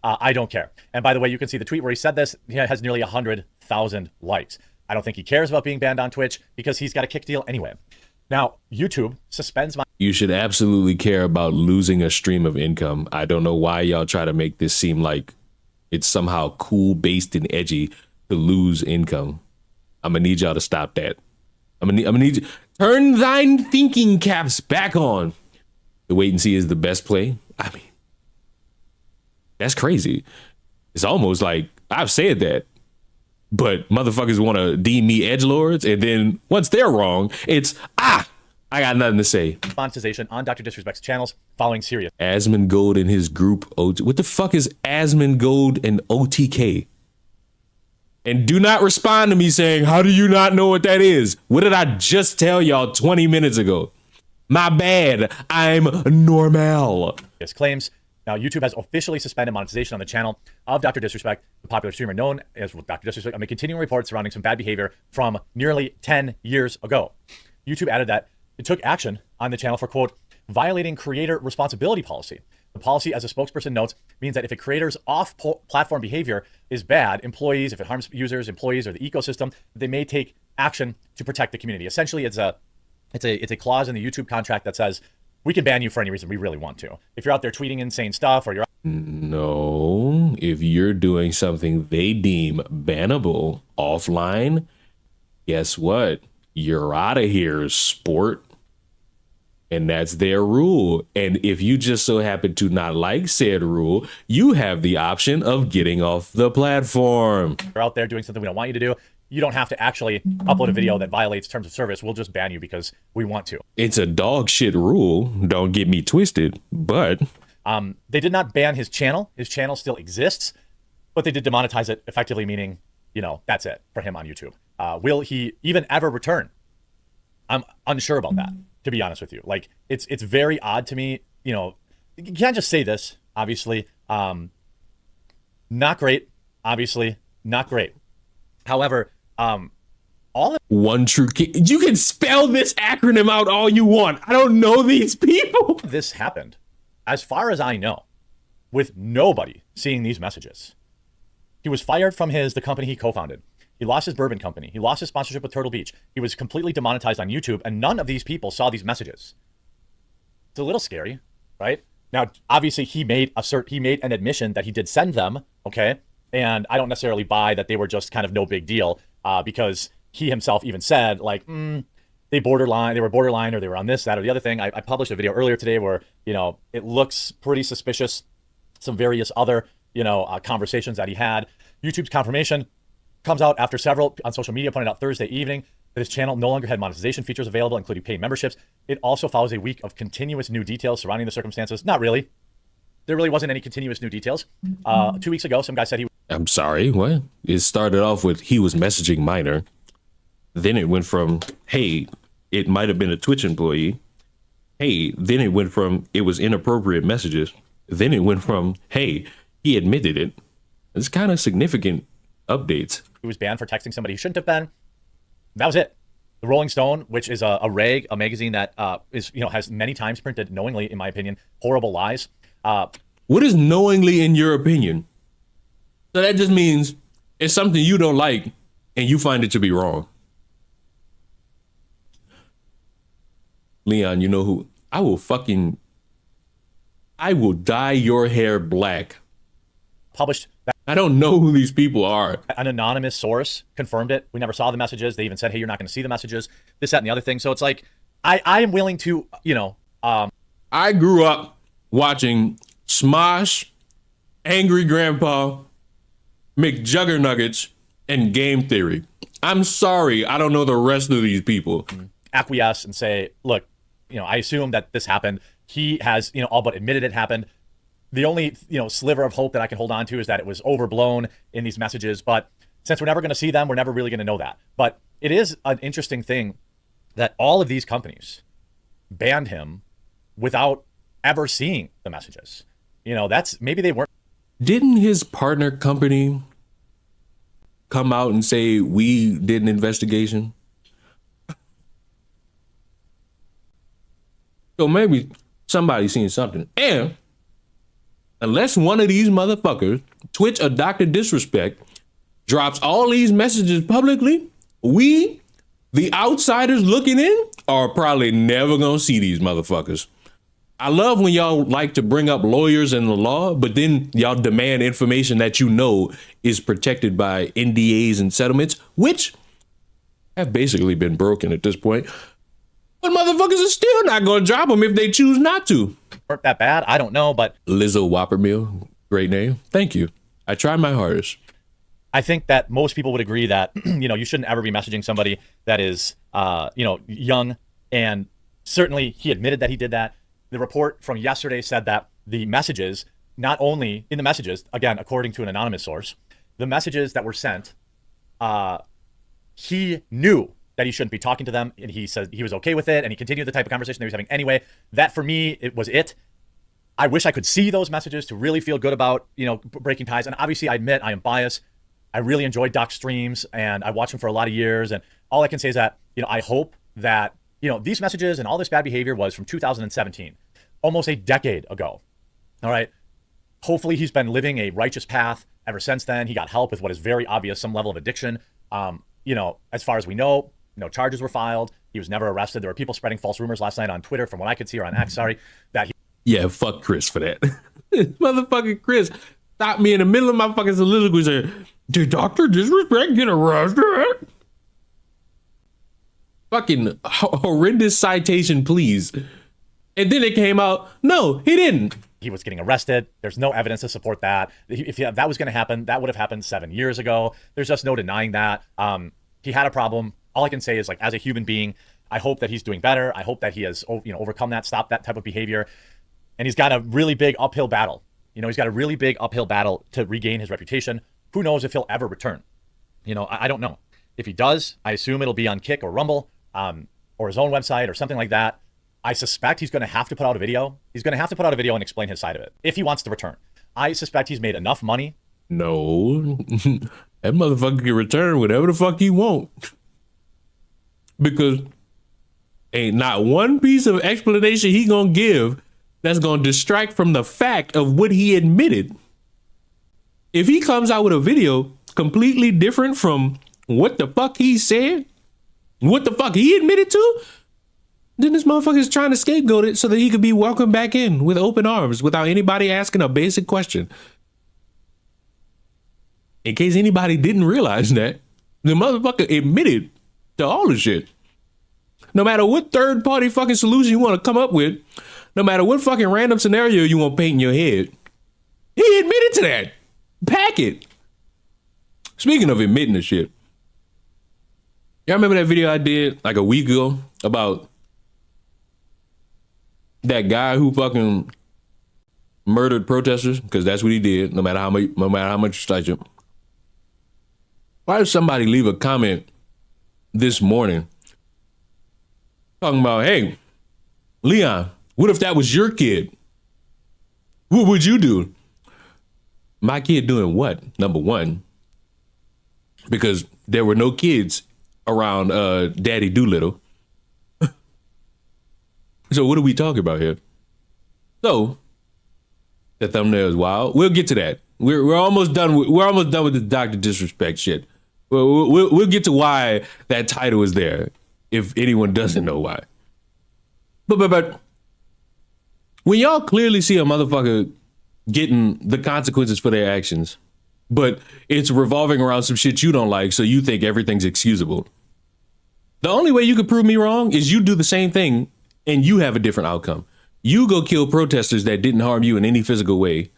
I don't care. And by the way, you can see the tweet where he said this. He has nearly 100,000 likes. I don't think he cares about being banned on Twitch because he's got a kick deal anyway. Now, YouTube suspends my... You should absolutely care about losing a stream of income. I don't know why y'all try to make this seem like it's somehow cool, based, and edgy to lose income. I'm gonna need y'all to stop that. I'm gonna need you. Turn thine thinking caps back on. The wait and see is the best play. I mean, that's crazy. It's almost like I've said that, but motherfuckers want to deem me edgelords, and then once they're wrong, it's I got nothing to say. Monetization on Dr. Disrespect's channels following serious. Asmongold and his group. What the fuck is Asmongold and OTK? And do not respond to me saying, how do you not know what that is? What did I just tell y'all 20 minutes ago? My bad. I'm normal. His claims. Now, YouTube has officially suspended monetization on the channel of Dr. Disrespect, the popular streamer known as Dr. Disrespect, amid continuing reports surrounding some bad behavior from nearly 10 years ago. YouTube added that it took action on the channel for, quote, violating creator responsibility policy. The policy, as a spokesperson notes, means that if a creator's off-platform behavior is bad, employees, if it harms users, employees, or the ecosystem, they may take action to protect the community. Essentially, it's a clause in the YouTube contract that says we can ban you for any reason we really want to. If you're out there tweeting insane stuff, or you're... No, if you're doing something they deem bannable offline, guess what? You're out of here, sport. And that's their rule. And if you just so happen to not like said rule, you have the option of getting off the platform. You're out there doing something we don't want you to do. You don't have to actually upload a video that violates terms of service. We'll just ban you because we want to. It's a dog shit rule. Don't get me twisted, but... They did not ban his channel. His channel still exists, but they did demonetize it, effectively meaning, that's it for him on YouTube. Will he even ever return? I'm unsure about that, to be honest with you. Like, it's very odd to me. You can't just say this, obviously. Not great, obviously, not great. However, all of one true kid. You can spell this acronym out all you want. I don't know these people. This happened, as far as I know, with nobody seeing these messages. He was fired from the company he co-founded. He lost his bourbon company. He lost his sponsorship with Turtle Beach. He was completely demonetized on YouTube, and none of these people saw these messages. It's a little scary, right? Now, obviously, he made an admission that he did send them, okay? And I don't necessarily buy that they were just kind of no big deal, because he himself even said, like, they were borderline, or they were on this, that, or the other thing. I published a video earlier today where, it looks pretty suspicious. Some various other, conversations that he had. YouTube's confirmation comes out after several on social media pointed out Thursday evening that his channel no longer had monetization features available, including paid memberships. It also follows a week of continuous new details surrounding the circumstances. Not really. There really wasn't any continuous new details. 2 weeks ago, some guy said I'm sorry, what? It started off with he was messaging minor. Then it went from, hey, it might have been a Twitch employee. Hey, then it went from, it was inappropriate messages. Then it went from, hey, he admitted it. It's kind of significant updates. He was banned for texting somebody he shouldn't have been. That was it. The Rolling Stone, which is a rag, a magazine that has many times printed knowingly, in my opinion, horrible lies. What is knowingly in your opinion? So that just means it's something you don't like and you find it to be wrong. Leon, you know who? I will dye your hair black. Published. I don't know who these people are. An anonymous source confirmed it. We never saw the messages. They even said, hey, you're not going to see the messages, this, that, and the other thing. So it's like, I am willing to, I grew up watching Smosh Angry Grandpa, McJuggernuggets, and Game Theory. I'm sorry, I don't know the rest of these people. Acquiesce and say, look, I assume that this happened. He has, all but admitted it happened. The only, sliver of hope that I can hold on to is that it was overblown in these messages. But since we're never going to see them, we're never really going to know that. But it is an interesting thing that all of these companies banned him without ever seeing the messages. That's maybe they weren't. Didn't his partner company come out and say, we did an investigation? So maybe somebody's seen something. And unless one of these motherfuckers, Twitch or Dr. Disrespect, drops all these messages publicly, we, the outsiders looking in, are probably never gonna see these motherfuckers. I love when y'all like to bring up lawyers and the law, but then y'all demand information that is protected by NDAs and settlements, which have basically been broken at this point. But motherfuckers are still not going to drop them if they choose not to. Weren't that bad? I don't know, but Lizzo Whoppermeal, great name. Thank you. I tried my hardest. I think that most people would agree that, you shouldn't ever be messaging somebody that is, young. And certainly he admitted that he did that. The report from yesterday said that the messages, not only in the messages, again, according to an anonymous source, the messages that were sent, he knew that he shouldn't be talking to them. And he said he was okay with it. And he continued the type of conversation that he was having anyway. That for me, it was it. I wish I could see those messages to really feel good about, breaking ties. And obviously I admit I am biased. I really enjoy Doc's streams and I watched him for a lot of years. And all I can say is that, I hope that, these messages and all this bad behavior was from 2017, almost a decade ago. All right. Hopefully he's been living a righteous path ever since then. He got help with what is very obvious, some level of addiction. As far as we know, no charges were filed. He was never arrested. There were people spreading false rumors last night on Twitter, from what I could see, or on X, that he. Yeah, fuck Chris for that. Motherfucking Chris stopped me in the middle of my fucking soliloquy saying, did Dr. Disrespect get arrested? Fucking horrendous citation, please. And then it came out, no, he didn't. He was getting arrested. There's no evidence to support that. If that was going to happen, that would have happened 7 years ago. There's just no denying that. He had a problem. All I can say is, as a human being, I hope that he's doing better. I hope that he has, overcome that, stopped that type of behavior. And he's got a really big uphill battle. He's got a really big uphill battle to regain his reputation. Who knows if he'll ever return? I don't know. If he does, I assume it'll be on Kick or Rumble, or his own website or something like that. I suspect he's going to have to put out a video. He's going to have to put out a video and explain his side of it if he wants to return. I suspect he's made enough money. No, that motherfucker can return whatever the fuck he want. Because ain't not one piece of explanation he gonna give that's gonna distract from the fact of what he admitted. If he comes out with a video completely different from what the fuck he said, what the fuck he admitted to, then this motherfucker is trying to scapegoat it so that he could be welcomed back in with open arms without anybody asking a basic question. In case anybody didn't realize that, the motherfucker admitted to all the shit. No matter what third party fucking solution you want to come up with, no matter what fucking random scenario you want to paint in your head, he admitted to that. Pack it. Speaking of admitting to shit, y'all remember that video I did like a week ago about that guy who fucking murdered protesters? Because that's what he did, no matter how much you slice him. Why did somebody leave a comment this morning talking about, hey, Leon, what if that was your kid? What would you do? My kid doing what? Number one, because there were no kids around Daddy Doolittle. So what are we talking about here? So the thumbnail is wild. We'll get to that. We're almost done. We're almost done with the Dr. Disrespect shit. We'll get to why that title is there, if anyone doesn't know why. But when y'all clearly see a motherfucker getting the consequences for their actions, but it's revolving around some shit you don't like, so you think everything's excusable. The only way you could prove me wrong is you do the same thing and you have a different outcome. You go kill protesters that didn't harm you in any physical way,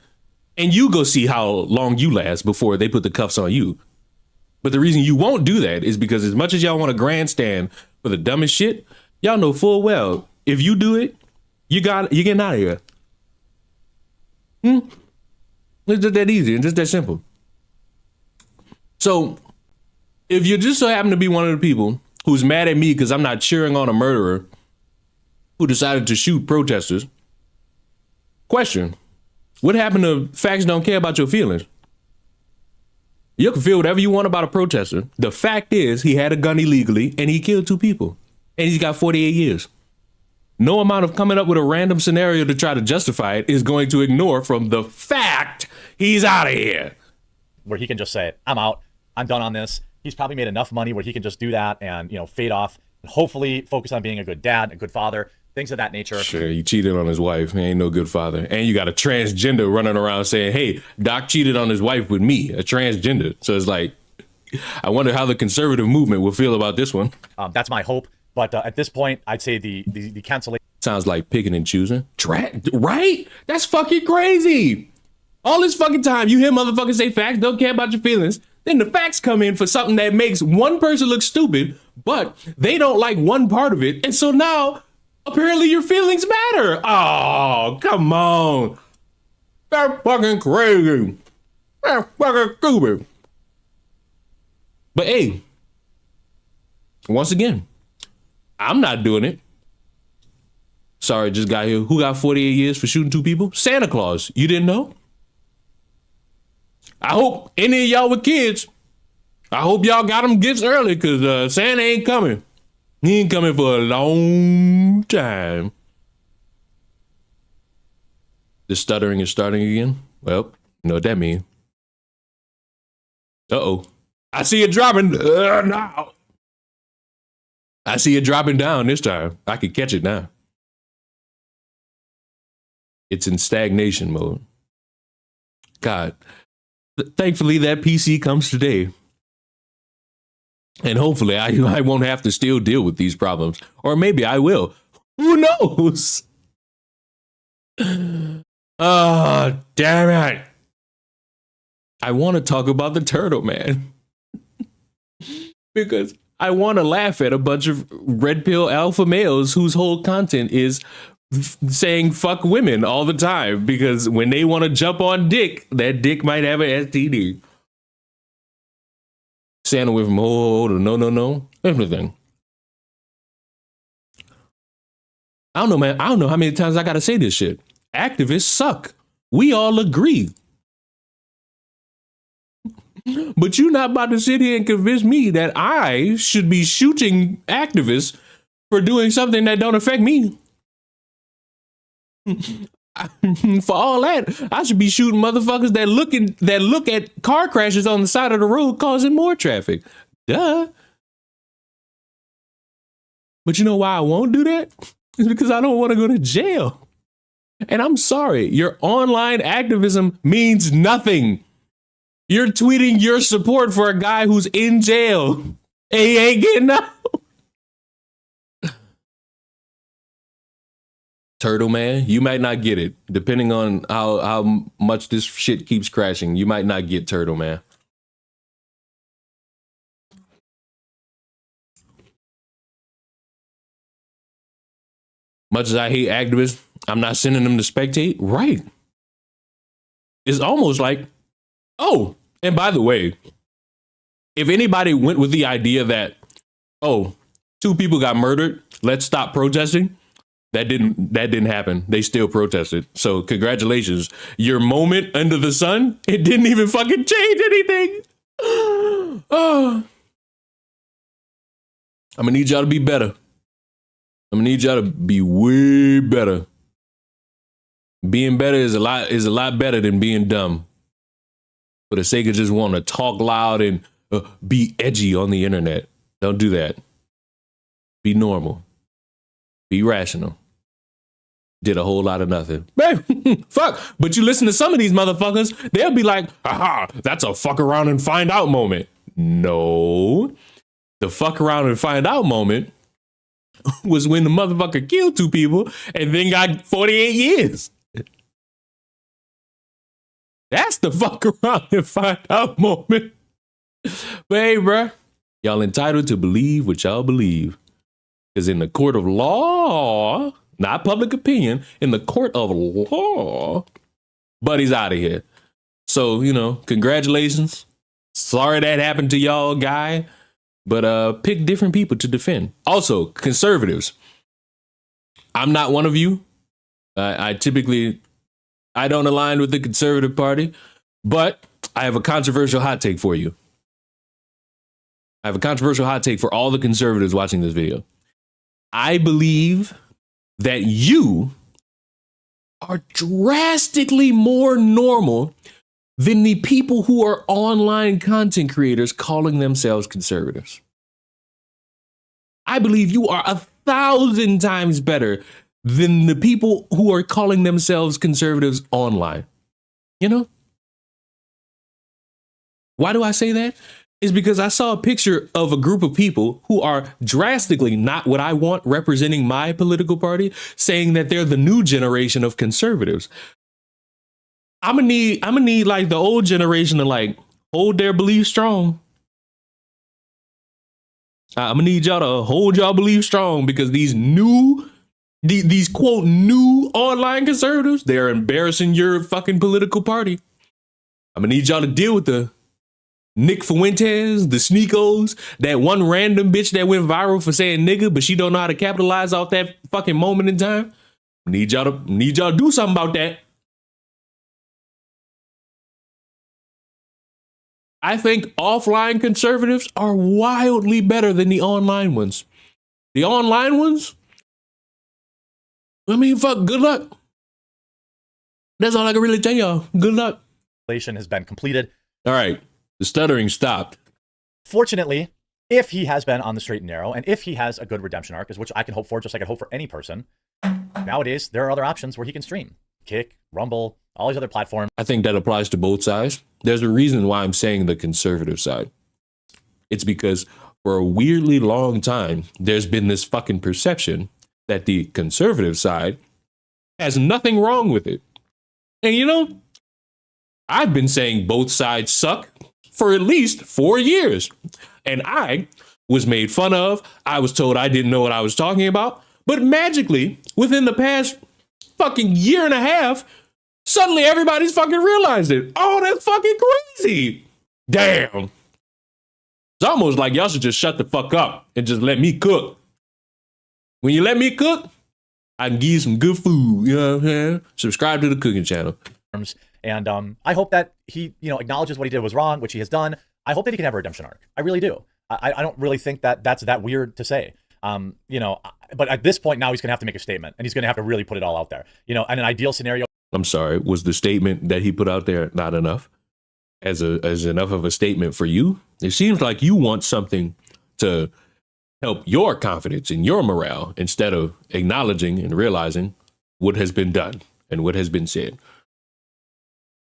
and you go see how long you last before they put the cuffs on you. But the reason you won't do that is because as much as y'all want to grandstand for the dumbest shit, y'all know full well if you do it, you're getting out of here. It's just that easy and just that simple. So if you just so happen to be one of the people who's mad at me because I'm not cheering on a murderer who decided to shoot protesters, question, what happened to facts don't care about your feelings? You can feel whatever you want about a protester. The fact is he had a gun illegally and he killed 2 people and he's got 48 years. No amount of coming up with a random scenario to try to justify it is going to ignore from the fact he's out of here. Where he can just say, I'm out, I'm done on this. He's probably made enough money where he can just do that and, fade off and hopefully focus on being a good dad, a good father, things of that nature. Sure, he cheated on his wife. He ain't no good father. And you got a transgender running around saying, hey, Doc cheated on his wife with me, a transgender. So it's like, I wonder how the conservative movement will feel about this one. That's my hope. But at this point, I'd say the cancellation. Sounds like picking and choosing. Right? That's fucking crazy. All this fucking time, you hear motherfuckers say facts, don't care about your feelings. Then the facts come in for something that makes one person look stupid, but they don't like one part of it. And so now, apparently your feelings matter. Oh, come on. That's fucking crazy. That's fucking stupid. But hey, once again, I'm not doing it. Sorry, just got here. Who got 48 years for shooting 2 people? Santa Claus. You didn't know? I hope any of y'all with kids, I hope y'all got them gifts early because Santa ain't coming. He ain't coming for a long time. The stuttering is starting again. Well, you know what that means. Uh-oh. I see it dropping. No. I see it dropping down this time. I can catch it now. It's in stagnation mode. God. Thankfully, that PC comes today. And hopefully, I won't have to still deal with these problems. Or maybe I will. Who knows? Oh, damn it. I want to talk about the turtle, man. Because I want to laugh at a bunch of red pill alpha males whose whole content is saying fuck women all the time. Because when they want to jump on dick, that dick might have an STD. Santa with him, no. Everything. I don't know, man. I don't know how many times I got to say this shit. Activists suck. We all agree. But you're not about to sit here and convince me that I should be shooting activists for doing something that don't affect me. For all that, I should be shooting motherfuckers that look at car crashes on the side of the road causing more traffic. Duh. But you know why I won't do that? It's because I don't want to go to jail. And I'm sorry, your online activism means nothing. You're tweeting your support for a guy who's in jail and he ain't getting out. Turtle man, you might not get it. Depending on how much this shit keeps crashing, you might not get Turtle man. Much as I hate activists, I'm not sending them to spectate. Right. It's almost like, oh, and by the way, if anybody went with the idea that, oh, 2 people got murdered, let's stop protesting. That didn't happen. They still protested. So congratulations. Your moment under the sun, it didn't even fucking change anything. Oh. I'm gonna need y'all to be better. I'm gonna need y'all to be way better. Being better is a lot better than being dumb. For the sake of just wanting to talk loud and be edgy on the internet. Don't do that. Be normal. Be rational. Did a whole lot of nothing. Fuck. But you listen to some of these motherfuckers, they'll be like, aha, that's a fuck around and find out moment. No. The fuck around and find out moment was when the motherfucker killed 2 people and then got 48 years. That's the fuck around and find out moment. But hey, bruh, y'all entitled to believe what y'all believe. Because in the court of law, not public opinion, in the court of law, Buddy's out of here. So, you know, congratulations. Sorry that happened to y'all, guy. But pick different people to defend. Also, conservatives. I'm not one of you. I don't align with the conservative party, but I have a controversial hot take for you. I have a controversial hot take for all the conservatives watching this video. I believe that you are drastically more normal than the people who are online content creators calling themselves conservatives. I believe you are 1,000 times better than the people who are calling themselves conservatives online. You know? Why do I say that? It's because I saw a picture of a group of people who are drastically not what I want representing my political party, saying that they're the new generation of conservatives. I'm gonna need like the old generation to like hold their beliefs strong. I'm gonna need y'all to hold y'all beliefs strong because these quote new online conservatives, they're embarrassing your fucking political party. I'm gonna need y'all to deal with the Nick Fuentes, the Sneakos, that one random bitch that went viral for saying nigga, but she don't know how to capitalize off that fucking moment in time. Need y'all to do something about that. I think offline conservatives are wildly better than the online ones. The online ones, I mean, fuck, good luck. That's all I can really tell y'all. Good luck. Has been completed. All right. The stuttering stopped. Fortunately, if he has been on the straight and narrow, and if he has a good redemption arc, which I can hope for, just like I hope for any person, nowadays there are other options where he can stream. Kick, Rumble, all these other platforms. I think that applies to both sides. There's a reason why I'm saying the conservative side. It's because for a weirdly long time, there's been this fucking perception that the conservative side has nothing wrong with it. And you know, I've been saying both sides suck for at least 4 years. And I was made fun of. I was told I didn't know what I was talking about. But magically, within the past fucking year and a half, suddenly everybody's fucking realized it. Oh, that's fucking crazy. Damn. It's almost like y'all should just shut the fuck up and just let me cook. When you let me cook, I can give you some good food. You know what I'm saying? Subscribe to the cooking channel. And I hope that he, acknowledges what he did was wrong, which he has done. I hope that he can have a redemption arc. I really do. I don't really think that that's that weird to say. But at this point now he's gonna have to make a statement, and he's gonna have to really put it all out there. In an ideal scenario. I'm sorry, was the statement that he put out there not enough? As enough of a statement for you? It seems like you want something to help your confidence and your morale instead of acknowledging and realizing what has been done and what has been said.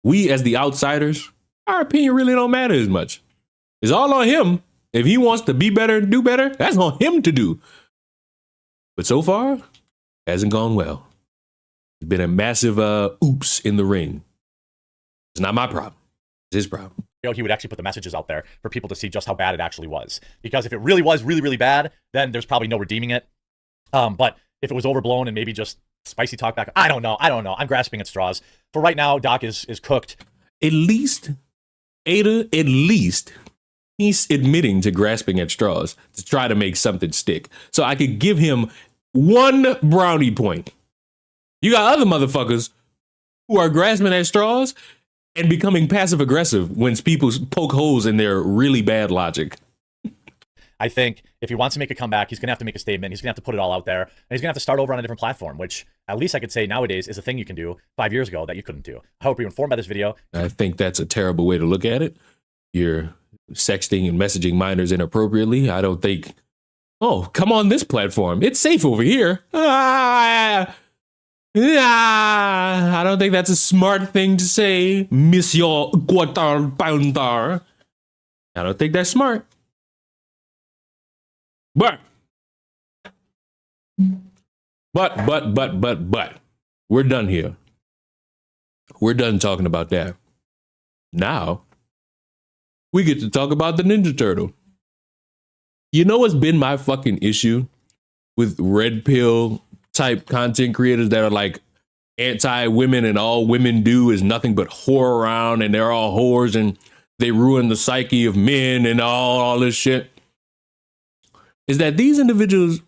We as the outsiders, our opinion really don't matter as much. It's all on him. If he wants to be better and do better, that's on him to do. But so far, hasn't gone well. It's been a massive oops in the ring. It's not my problem. It's his problem. He would actually put the messages out there for people to see just how bad it actually was. Because if it really was really, really bad, then there's probably no redeeming it. But if it was overblown and maybe just spicy talk back, I don't know. I'm grasping at straws. For right now, Doc is cooked. At least, Ada, he's admitting to grasping at straws to try to make something stick. So I could give him 1 brownie point. You got other motherfuckers who are grasping at straws and becoming passive aggressive when people poke holes in their really bad logic. I think if he wants to make a comeback, he's going to have to make a statement. He's going to have to put it all out there. And he's going to have to start over on a different platform, which at least I could say nowadays is a thing you can do 5 years ago that you couldn't do. I hope you're informed by this video. I think that's a terrible way to look at it. You're sexting and messaging minors inappropriately. I don't think, oh, come on this platform. It's safe over here. I don't think that's a smart thing to say, Monsieur Quarter Pounder. I don't think that's smart. But, we're done here. We're done talking about that. Now, we get to talk about the Ninja Turtle. You know what's been my fucking issue with red pill type content creators that are like anti-women and all women do is nothing but whore around and they're all whores and they ruin the psyche of men and all this shit? Is that these individuals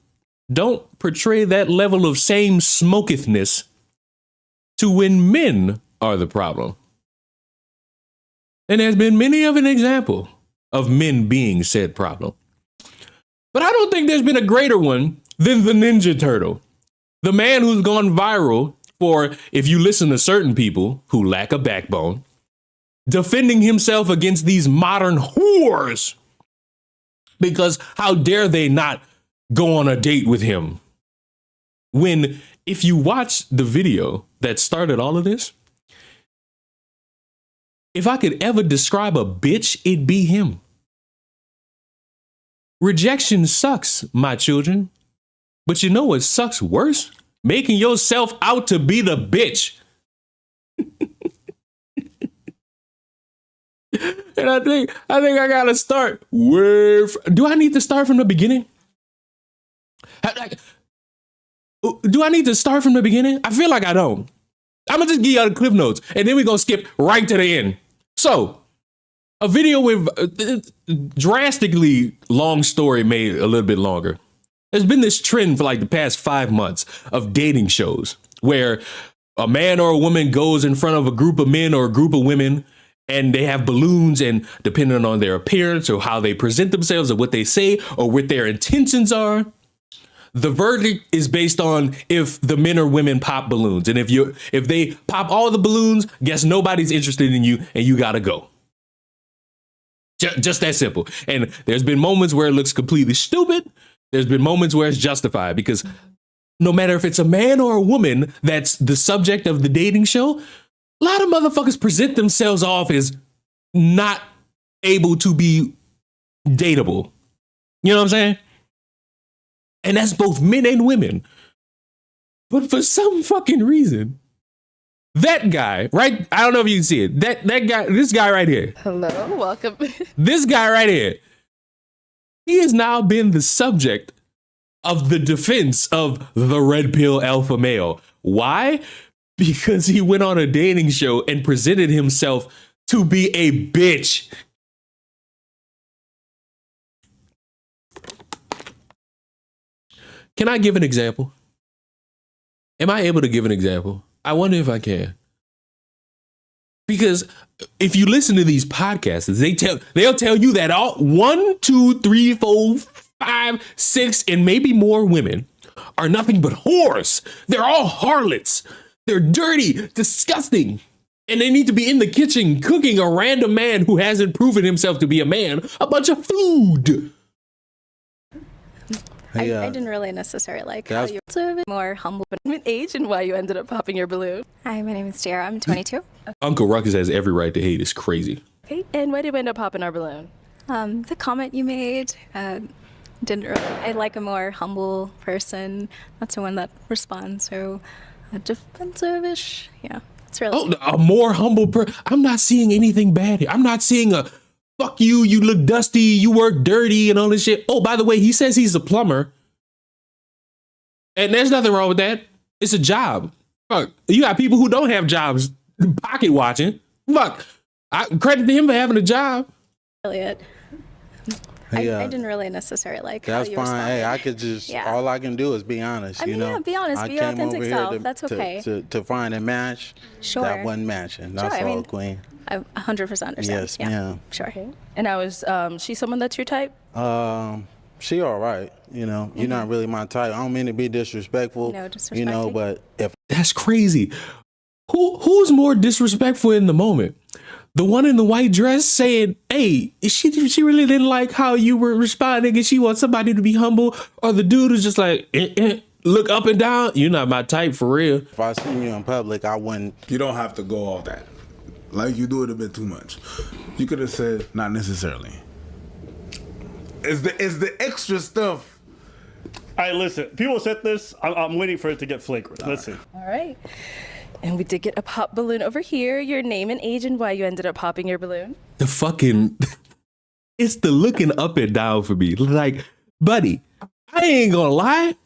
don't portray that level of same smokethness to when men are the problem. And there's been many of an example of men being said problem. But I don't think there's been a greater one than the Ninja Turtle. The man who's gone viral for, if you listen to certain people who lack a backbone, defending himself against these modern whores. Because how dare they not go on a date with him? When, if you watch the video that started all of this, if I could ever describe a bitch, it'd be him. Rejection sucks, my children. But you know what sucks worse? Making yourself out to be the bitch. And I think I gotta start. Do I need to start from the beginning? Do I need to start from the beginning? I feel like I don't. I'm gonna just give y'all the cliff notes, and then we're gonna skip right to the end. So, a video with drastically long story made a little bit longer. There's been this trend for like the past 5 months of dating shows where a man or a woman goes in front of a group of men or a group of women and they have balloons, and depending on their appearance or how they present themselves or what they say or what their intentions are, the verdict is based on if the men or women pop balloons. And if they pop all the balloons, guess nobody's interested in you and you gotta go. Just that simple. And there's been moments where it looks completely stupid. There's been moments where it's justified, because no matter if it's a man or a woman that's the subject of the dating show, a lot of motherfuckers present themselves off as not able to be dateable. You know what I'm saying? And that's both men and women. But for some fucking reason, that guy, right? I don't know if you can see it. That guy, this guy right here. Hello, welcome. This guy right here. He has now been the subject of the defense of the red pill alpha male. Why? Because he went on a dating show and presented himself to be a bitch. Can I give an example? Am I able to give an example? I wonder if I can. Because if you listen to these podcasts, they'll tell you that all 1, 2, 3, 4, 5, 6, and maybe more women are nothing but whores. They're all harlots. They're dirty, disgusting. And they need to be in the kitchen cooking a random man who hasn't proven himself to be a man a bunch of food. Hey, I didn't really necessarily like how you were more humble but age and why you ended up popping your balloon. Hi, my name is Tara. I'm 22. Uncle Ruckus has every right to hate. It's crazy. Okay, and why did we end up popping our balloon? The comment you made didn't really. I like a more humble person, not someone that responds so defensive-ish. Yeah, it's really. Oh, a more humble person. I'm not seeing anything bad here. I'm not seeing a fuck you, you look dusty, you work dirty and all this shit. Oh, by the way, he says he's a plumber. And there's nothing wrong with that. It's a job. Fuck. You got people who don't have jobs pocket watching. Fuck. I credit to him for having a job. Really it. Hey, I didn't really necessarily like how that's you fine. responded. Hey, I could just, all I can do is be honest, I mean, you know? yeah, be honest, be your I came authentic over here self. That's okay. to find a match Sure. that wasn't matching. That's Sure, I all, mean, Queen. I 100% understand. Yes, yeah. ma'am. Sure. And I was, she someone that's your type? She all right, you know? You're not really my type. I don't mean to be disrespectful, No you know, disrespecting. but if That's crazy. Who's more disrespectful in the moment? The one in the white dress saying, hey, she really didn't like how you were responding and she wants somebody to be humble? Or the dude who's just like, look up and down? You're not my type for real. if I seen you in public, I wouldn't. You don't have to go all that. Like, you do it a bit too much. You could have said, not necessarily. It's the extra stuff. All right, listen. People said this. I'm waiting for it to get flagrant. Let's see. All right. And we did get a pop balloon over here. Your name and age and why you ended up popping your balloon. The fucking, it's the looking up and down for me. Like, buddy, I ain't gonna lie.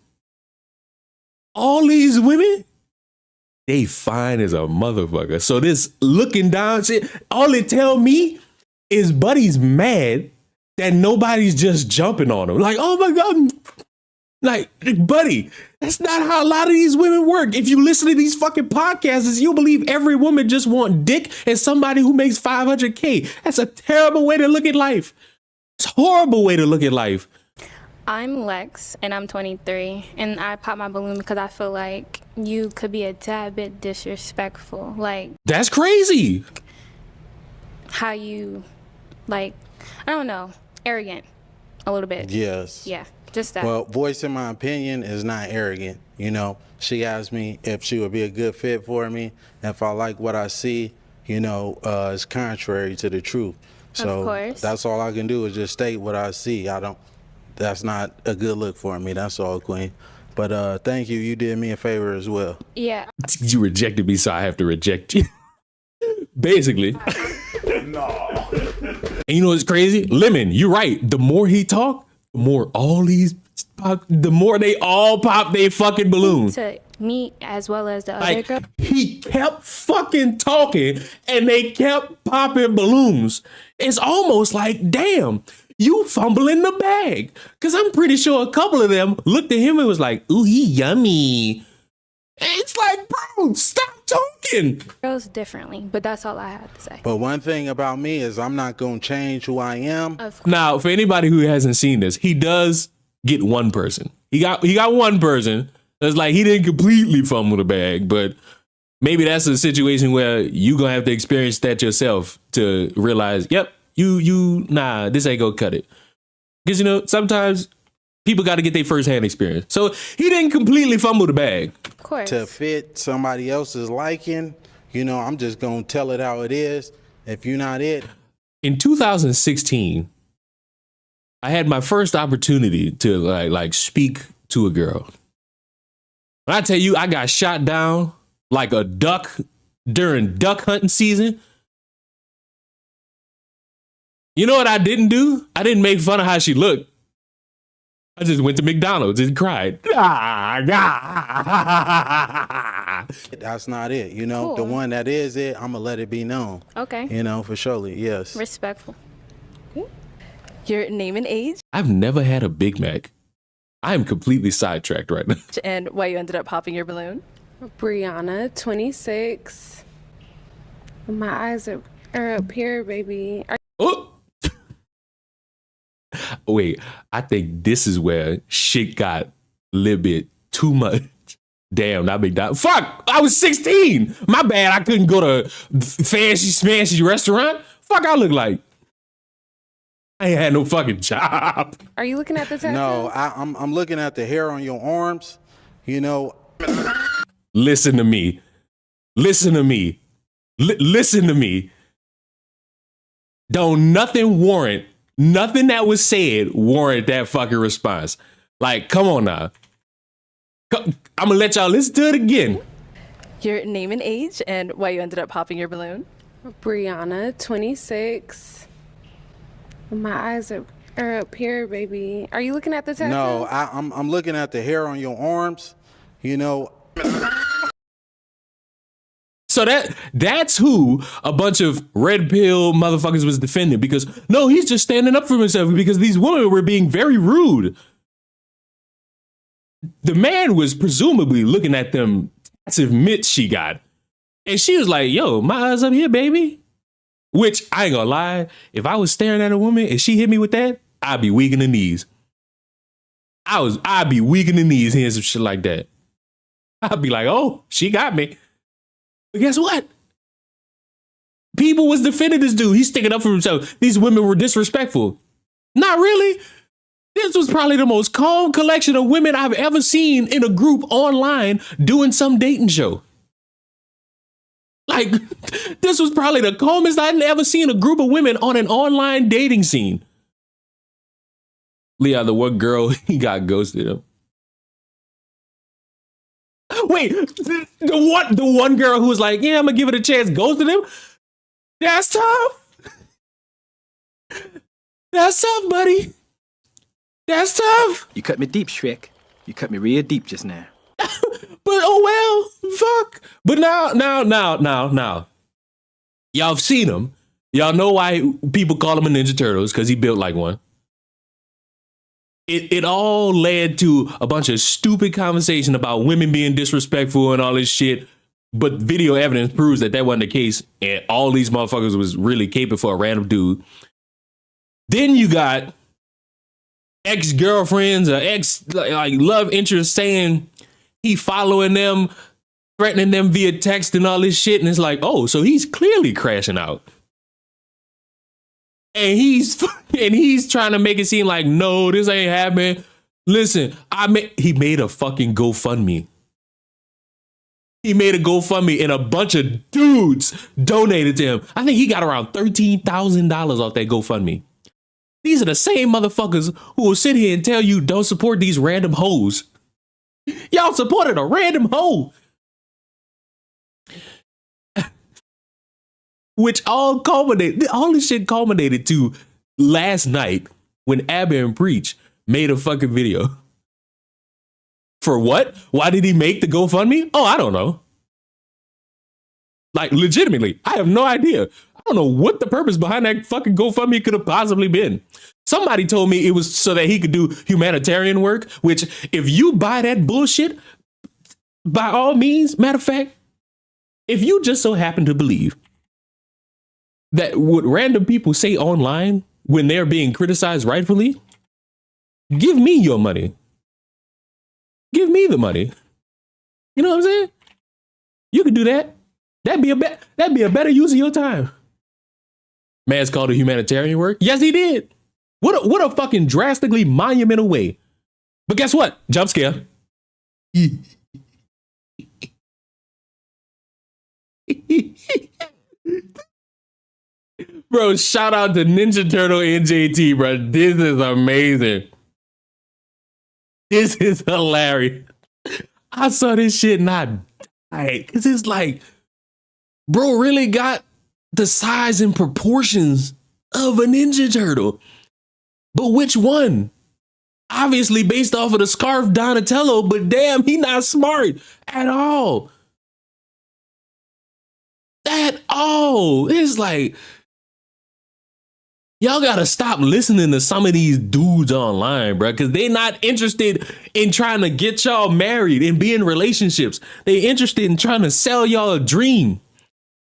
All these women, they fine as a motherfucker. So this looking down shit, all it tell me is Buddy's mad that nobody's just jumping on him. Like, oh my God. Like, buddy, that's not how a lot of these women work. If you listen to these fucking podcasts, you'll believe every woman just want dick and somebody who makes $500K. That's a terrible way to look at life. It's a horrible way to look at life. I'm Lex, and I'm 23, and I popped my balloon because I feel like you could be a tad bit disrespectful. Like, that's crazy. How you, like, I don't know, arrogant a little bit. Yes. Yeah, just that. Well, voicing my opinion is not arrogant. You know, she asked me if she would be a good fit for me. If I like what I see, you know, it's contrary to the truth. So of course. That's all I can do is just state what I see. That's not a good look for me. That's all, Queen. But thank you. You did me a favor as well. Yeah. You rejected me, so I have to reject you. Basically. No. And you know what's crazy? Lemon, you're right. The more he talk, the more all these pop, the more they all pop their fucking balloons. To me as well as the other Like, girl. he kept fucking talking and they kept popping balloons. It's almost like, damn, you fumbling the bag. Cause I'm pretty sure a couple of them looked at him and was like, ooh, he yummy. And it's like, bro, stop talking. Girls differently, but that's all I have to say. But one thing about me is I'm not going to change who I am. Now, for anybody who hasn't seen this, he does get one person. He got one person that's like, he didn't completely fumble the bag, but maybe that's a situation where you gonna have to experience that yourself to realize, yep, nah, this ain't gonna cut it. Because, you know, sometimes people got to get their firsthand experience. So he didn't completely fumble the bag. Of course. To fit somebody else's liking, you know, I'm just going to tell it how it is. If you're not it. In 2016, I had my first opportunity to like speak to a girl. When I tell you, I got shot down like a duck during duck hunting season. You know what I didn't do? I didn't make fun of how she looked. I just went to McDonald's and cried. That's not it. You know, Cool. The one that is it, I'm going to let it be known. Okay. You know, for surely, yes. Respectful. Your name and age I've never had a Big Mac. I am completely sidetracked right now. and why you ended up popping your balloon. Brianna, 26. My eyes are up here, baby. Oh! Wait, I think this is where shit got a little bit too much. Damn, not McDonald's. Fuck, I was 16. My bad, I couldn't go to fancy smashy restaurant. Fuck, I look like. I ain't had no fucking job. Are you looking at the tattoo? No, I'm looking at the hair on your arms. You know. Listen to me. Listen to me. Listen to me. Don't nothing warrant, nothing that was said warrant that fucking response. Like, come on now. I'm gonna let y'all listen to it again. Your name and age and why you ended up popping your balloon. Brianna, 26. My eyes are up here, baby. Are you looking at the tattoo? No, I'm looking at the hair on your arms. You know. So that's who a bunch of red pill motherfuckers was defending, because no, he's just standing up for himself because these women were being very rude. The man was presumably looking at them massive mitts she got. And she was like, yo, my eyes up here, baby. Which, I ain't gonna lie, if I was staring at a woman and she hit me with that, I'd be weak in the knees. I'd be weak in the knees hearing some shit like that. I'd be like, oh, she got me. But guess what? People was defending this dude. He's sticking up for himself. These women were disrespectful. Not really. This was probably the most calm collection of women I've ever seen in a group online doing some dating show. Like, this was probably the calmest I'd ever seen a group of women on an online dating scene. Leah, the one girl, he got ghosted him. Wait, the one girl who was like, yeah, I'm gonna give it a chance, goes to them. That's tough. That's tough, buddy. That's tough. You cut me deep, Shrek. You cut me real deep just now. But oh well, fuck. But now, y'all have seen him. Y'all know why people call him a Ninja Turtles, because he built like one. It all led to a bunch of stupid conversation about women being disrespectful and all this shit. But video evidence proves that wasn't the case, and all these motherfuckers was really caping for a random dude. Then you got ex-girlfriends or like love interests saying he following them, threatening them via text and all this shit. And it's like, oh, so he's clearly crashing out. And he's trying to make it seem like, no, this ain't happening. Listen, he made a fucking GoFundMe. He made a GoFundMe and a bunch of dudes donated to him. I think he got around $13,000 off that GoFundMe. These are the same motherfuckers who will sit here and tell you don't support these random hoes. Y'all supported a random hoe. Which all this shit culminated to last night when Abba and Preach made a fucking video. For what? Why did he make the GoFundMe? Oh, I don't know. Like, legitimately, I have no idea. I don't know what the purpose behind that fucking GoFundMe could have possibly been. Somebody told me it was so that he could do humanitarian work, which if you buy that bullshit, by all means, matter of fact, if you just so happen to believe that what random people say online when they're being criticized rightfully, give me your money. Give me the money. You know what I'm saying? You could do that. That'd be a better use of your time. Man's called it humanitarian work. Yes, he did. What a fucking drastically monumental way. But guess what? Jump scare. Bro, shout out to Ninja Turtle NJT, bro. This is amazing. This is hilarious. I saw this shit not die. Cause it's like, bro really got the size and proportions of a Ninja Turtle. But which one? Obviously based off of the scarf Donatello, but damn, he not smart at all. At all. It's like, y'all gotta stop listening to some of these dudes online, bro, because they're not interested in trying to get y'all married and be in relationships. They're interested in trying to sell y'all a dream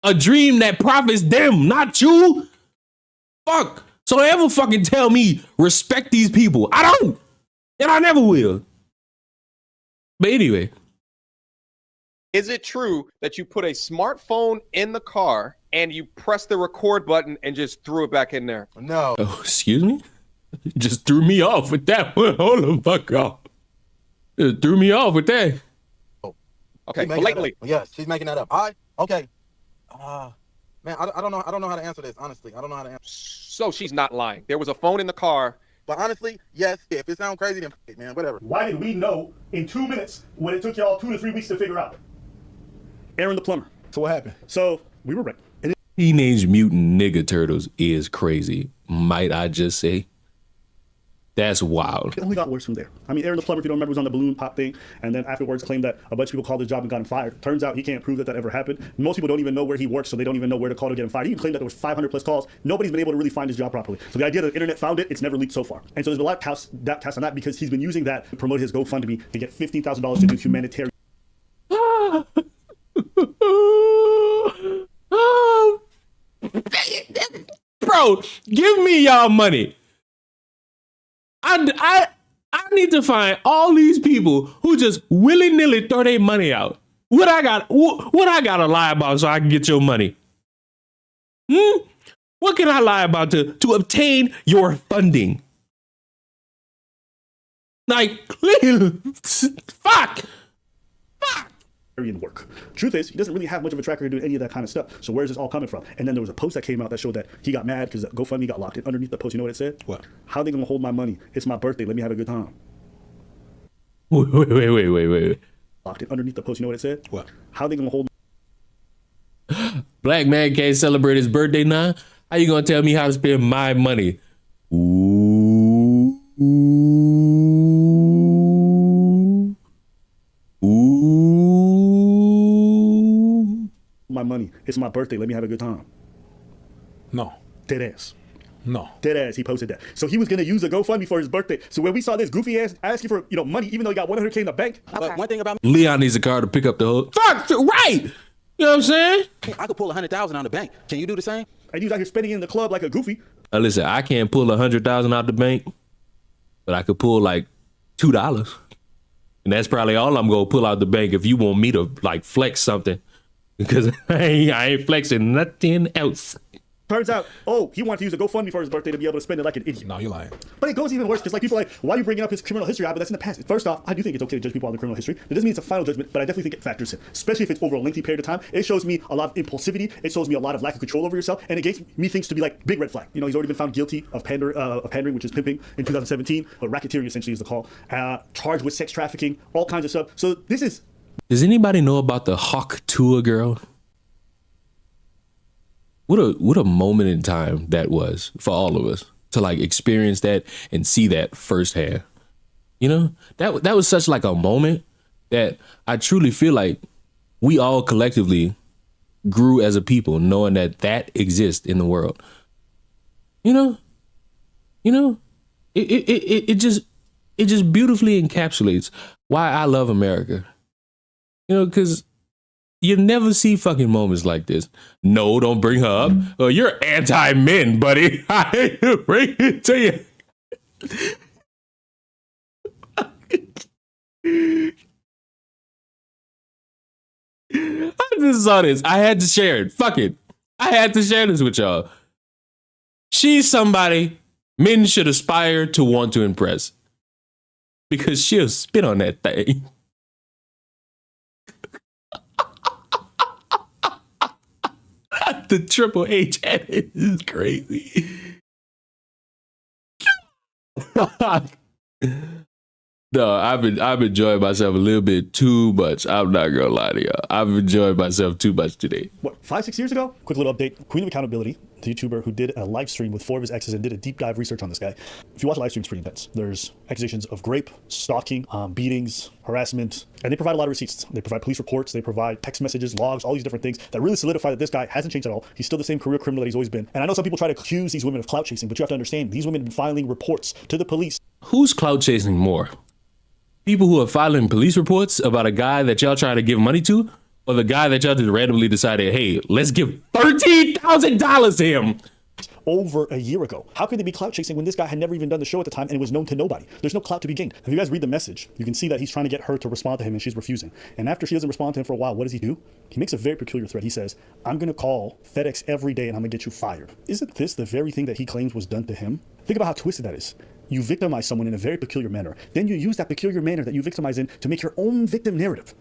that profits them, not you. Fuck. So don't ever fucking tell me respect these people. I don't. And I never will. But anyway. Is it true that you put a smartphone in the car and you press the record button and just threw it back in there? No. Oh, excuse me? You just threw me off with that one. Hold the fuck off. Just threw me off with that. Okay, blatantly. Yes, she's making that up. Okay. Man, I don't know how to answer this, honestly. I don't know how to answer. So she's not lying. There was a phone in the car. But honestly, yes, if it sounds crazy, then man, whatever. Why did we know in 2 minutes when it took y'all 2 to 3 weeks to figure out? Aaron the plumber. So what happened? So we were right. Teenage Mutant Nigga Turtles is crazy. Might I just say? That's wild. It only got worse from there. I mean, Aaron the plumber, if you don't remember, was on the balloon pop thing, and then afterwards claimed that a bunch of people called his job and got him fired. Turns out he can't prove that ever happened. Most people don't even know where he works, so they don't even know where to call to get him fired. He even claimed that there was 500 plus calls. Nobody's been able to really find his job properly. So the idea that the internet found it, it's never leaked so far. And so there's been a lot of cast on that because he's been using that to promote his GoFundMe to get $15,000 to do humanitarian. Bro, give me y'all money. I need to find all these people who just willy-nilly throw their money out. What I gotta lie about so I can get your money? What can I lie about to obtain your funding? Like, fuck. Work. Truth is, he doesn't really have much of a track record doing any of that kind of stuff. So where's this all coming from? And then there was a post that came out that showed that he got mad because GoFundMe got locked in. Underneath the post, you know what it said? What? How are they gonna hold my money? It's my birthday. Let me have a good time. Wait. locked it underneath the post. You know what it said? What? How they gonna hold? Black man can't celebrate his birthday now. How you gonna tell me how to spend my money? Ooh. Ooh. My money. It's my birthday. Let me have a good time. No. Dead ass. No. Dead ass. He posted that. So he was gonna use a GoFundMe for his birthday. So when we saw this goofy ass asking for money, even though he got 100K in the bank. But one thing about Leon needs a car to pick up the hook. Fuck, right. You know what I'm saying? I could pull 100,000 out of the bank. Can you do the same? And he's out here spending it in the club like a goofy. Listen, I can't pull 100,000 out the bank, but I could pull like $2. And that's probably all I'm gonna pull out the bank if you want me to like flex something. Because I ain't flexing nothing else. Turns out, he wanted to use a GoFundMe for his birthday to be able to spend it like an idiot. No, you're lying. But it goes even worse because like people are like, why are you bringing up his criminal history? But that's in the past. First off, I do think it's okay to judge people on the criminal history. That doesn't mean it's a final judgment, but I definitely think it factors in, especially if it's over a lengthy period of time. It shows me a lot of impulsivity. It shows me a lot of lack of control over yourself, and it gives me things to be like big red flag. You know, he's already been found guilty of pandering, which is pimping, in 2017, but racketeering essentially is the call. Charged with sex trafficking, all kinds of stuff. So this is. Does anybody know about the Hawk Tua girl? What a moment in time that was for all of us to like experience that and see that firsthand. You know, that was such like a moment that I truly feel like we all collectively grew as a people knowing that exists in the world. You know, it just beautifully encapsulates why I love America. You know, because you never see fucking moments like this. No, don't bring her up. Oh, you're anti-men, buddy. I hate to bring it to you. I just saw this. I had to share it. Fuck it. I had to share this with y'all. She's somebody men should aspire to want to impress. Because she'll spit on that thing. The Triple H edit is crazy. No, I've enjoyed myself a little bit too much. I'm not gonna lie to y'all. I've enjoyed myself too much today. What, 5-6 years ago? Quick little update. Queen of Accountability, the YouTuber who did a live stream with 4 of his exes and did a deep dive research on this guy. If you watch live streams, pretty intense. There's accusations of rape, stalking, beatings, harassment, and they provide a lot of receipts. They provide police reports, they provide text messages, logs, all these different things that really solidify that this guy hasn't changed at all. He's still the same career criminal that he's always been. And I know some people try to accuse these women of clout chasing, but you have to understand, these women have been filing reports to the police. Who's clout chasing more? People who are filing police reports about a guy that y'all try to give money to, or the guy that y'all just randomly decided, hey, let's give $13,000 to him? Over a year ago. How could they be clout chasing when this guy had never even done the show at the time and it was known to nobody? There's no clout to be gained. If you guys read the message, you can see that he's trying to get her to respond to him and she's refusing. And after she doesn't respond to him for a while, what does he do? He makes a very peculiar threat. He says, I'm going to call FedEx every day and I'm going to get you fired. Isn't this the very thing that he claims was done to him? Think about how twisted that is. You victimize someone in a very peculiar manner. Then you use that peculiar manner that you victimize in to make your own victim narrative.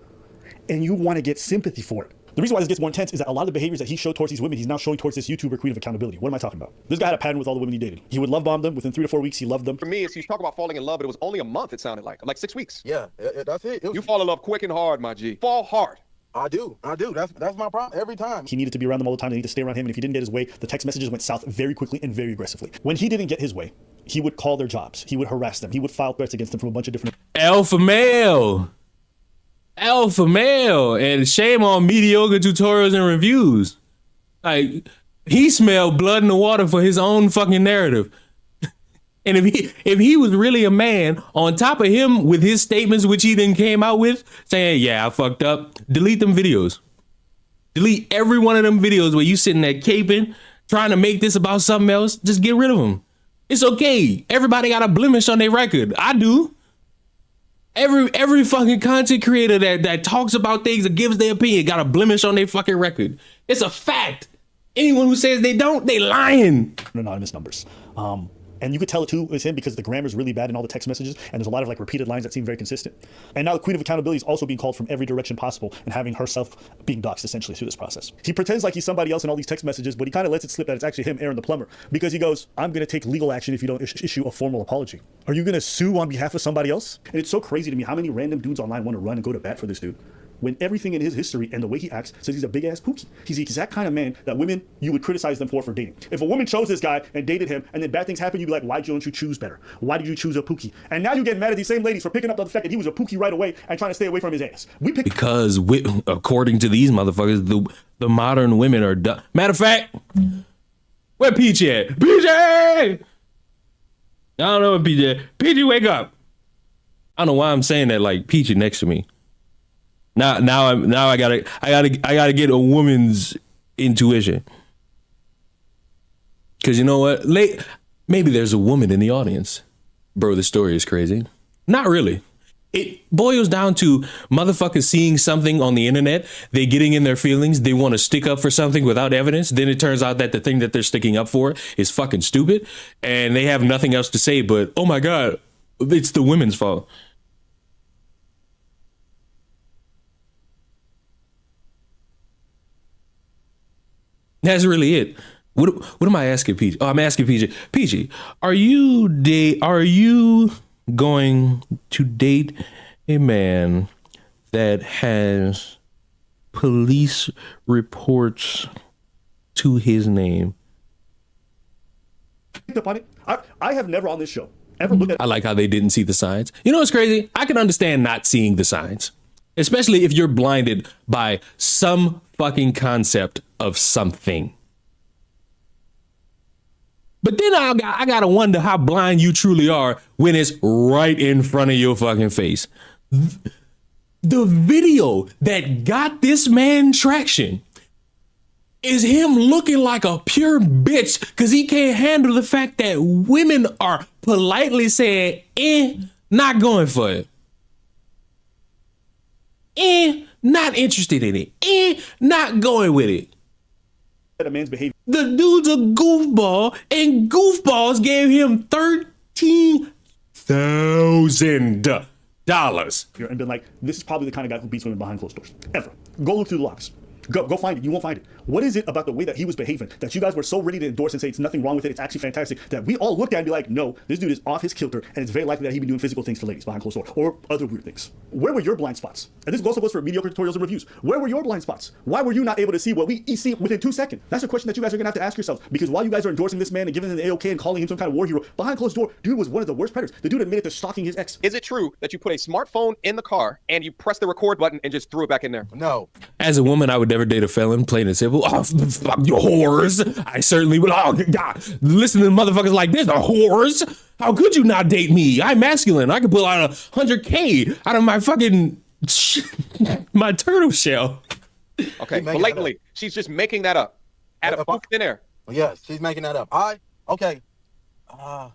And you want to get sympathy for it. The reason why this gets more intense is that a lot of the behaviors that he showed towards these women, he's now showing towards this YouTuber, Queen of Accountability. What am I talking about? This guy had a pattern with all the women he dated. He would love bomb them. Within 3 to 4 weeks, he loved them. For me, it's you talk about falling in love, but it was only a month, it sounded like 6 weeks. Yeah, that's it. You fall in love quick and hard, my G. Fall hard. I do. That's my problem every time. He needed to be around them all the time. They need to stay around him. And if he didn't get his way, the text messages went south very quickly and very aggressively. When he didn't get his way, he would call their jobs. He would harass them. He would file threats against them from a bunch of different... Alpha male. And shame on mediocre tutorials and reviews. Like, he smelled blood in the water for his own fucking narrative. And if he was really a man, on top of him with his statements, which he then came out with, saying, yeah, I fucked up, delete them videos. Delete every one of them videos where you sitting there caping, trying to make this about something else. Just get rid of them. It's okay. Everybody got a blemish on their record. I do. Every fucking content creator that talks about things or gives their opinion got a blemish on their fucking record. It's a fact. Anyone who says they don't, they lying. Anonymous numbers. And you could tell it too is him because the grammar's really bad in all the text messages, and there's a lot of like repeated lines that seem very consistent. And now the queen of accountability is also being called from every direction possible and having herself being doxxed essentially through this process. He pretends like he's somebody else in all these text messages, but he kind of lets it slip that it's actually him, Aaron the plumber, because he goes, I'm going to take legal action if you don't issue a formal apology. Are you going to sue on behalf of somebody else? And it's so crazy to me how many random dudes online want to run and go to bat for this dude, when everything in his history and the way he acts says he's a big-ass pookie. He's the exact kind of man that women, you would criticize them for dating. If a woman chose this guy and dated him, and then bad things happen, you'd be like, why don't you choose better? Why did you choose a pookie? And now you get mad at these same ladies for picking up on the fact that he was a pookie right away and trying to stay away from his ass. Because according to these motherfuckers, the modern women are dumb. Matter of fact, where Peachy at? Peachy! I don't know where Peachy at. Peachy, wake up! I don't know why I'm saying that like Peachy next to me. Now I gotta get a woman's intuition. Cause you know what? Maybe there's a woman in the audience. Bro, the story is crazy. Not really. It boils down to motherfuckers seeing something on the internet, they getting in their feelings, they want to stick up for something without evidence. Then it turns out that the thing that they're sticking up for is fucking stupid, and they have nothing else to say but, oh my God, it's the women's fault. That's really it. What am I asking Peachy? Oh, I'm asking Peachy. Peachy, are you going to date a man that has police reports to his name? I have never on this show ever looked at. I like how they didn't see the signs. You know what's crazy? I can understand not seeing the signs, especially if you're blinded by some fucking concept of something. But then I gotta wonder how blind you truly are when it's right in front of your fucking face. The video that got this man traction is him looking like a pure bitch because he can't handle the fact that women are politely saying, not going for it. Not interested in it. Not going with it. A man's behavior. The dude's a goofball, and goofballs gave him $13,000. And been like, this is probably the kind of guy who beats women behind closed doors. Ever. Go look through the logs. Go find it. You won't find it. What is it about the way that he was behaving that you guys were so ready to endorse and say it's nothing wrong with it, it's actually fantastic, that we all looked at and be like, no, this dude is off his kilter, and it's very likely that he'd be doing physical things to ladies behind closed doors or other weird things. Where were your blind spots? And this also goes for mediocre tutorials and reviews. Where were your blind spots? Why were you not able to see what we see within 2 seconds? That's a question that you guys are gonna have to ask yourselves, because while you guys are endorsing this man and giving him the AOK and calling him some kind of war hero, behind closed door, dude was one of the worst predators. The dude admitted to stalking his ex. Is it true that you put a smartphone in the car and you press the record button and just threw it back in there? No. As a woman, I would never date a felon, plain and simple. Oh, fuck you whores. I certainly would. Oh, God. Listen to motherfuckers like this, the whores. How could you not date me? I'm masculine. I could pull out $100K out of my fucking, my turtle shell. Okay, blatantly. She's just making that up. Out of fucking thin air. Yes, she's making that up. Okay. Come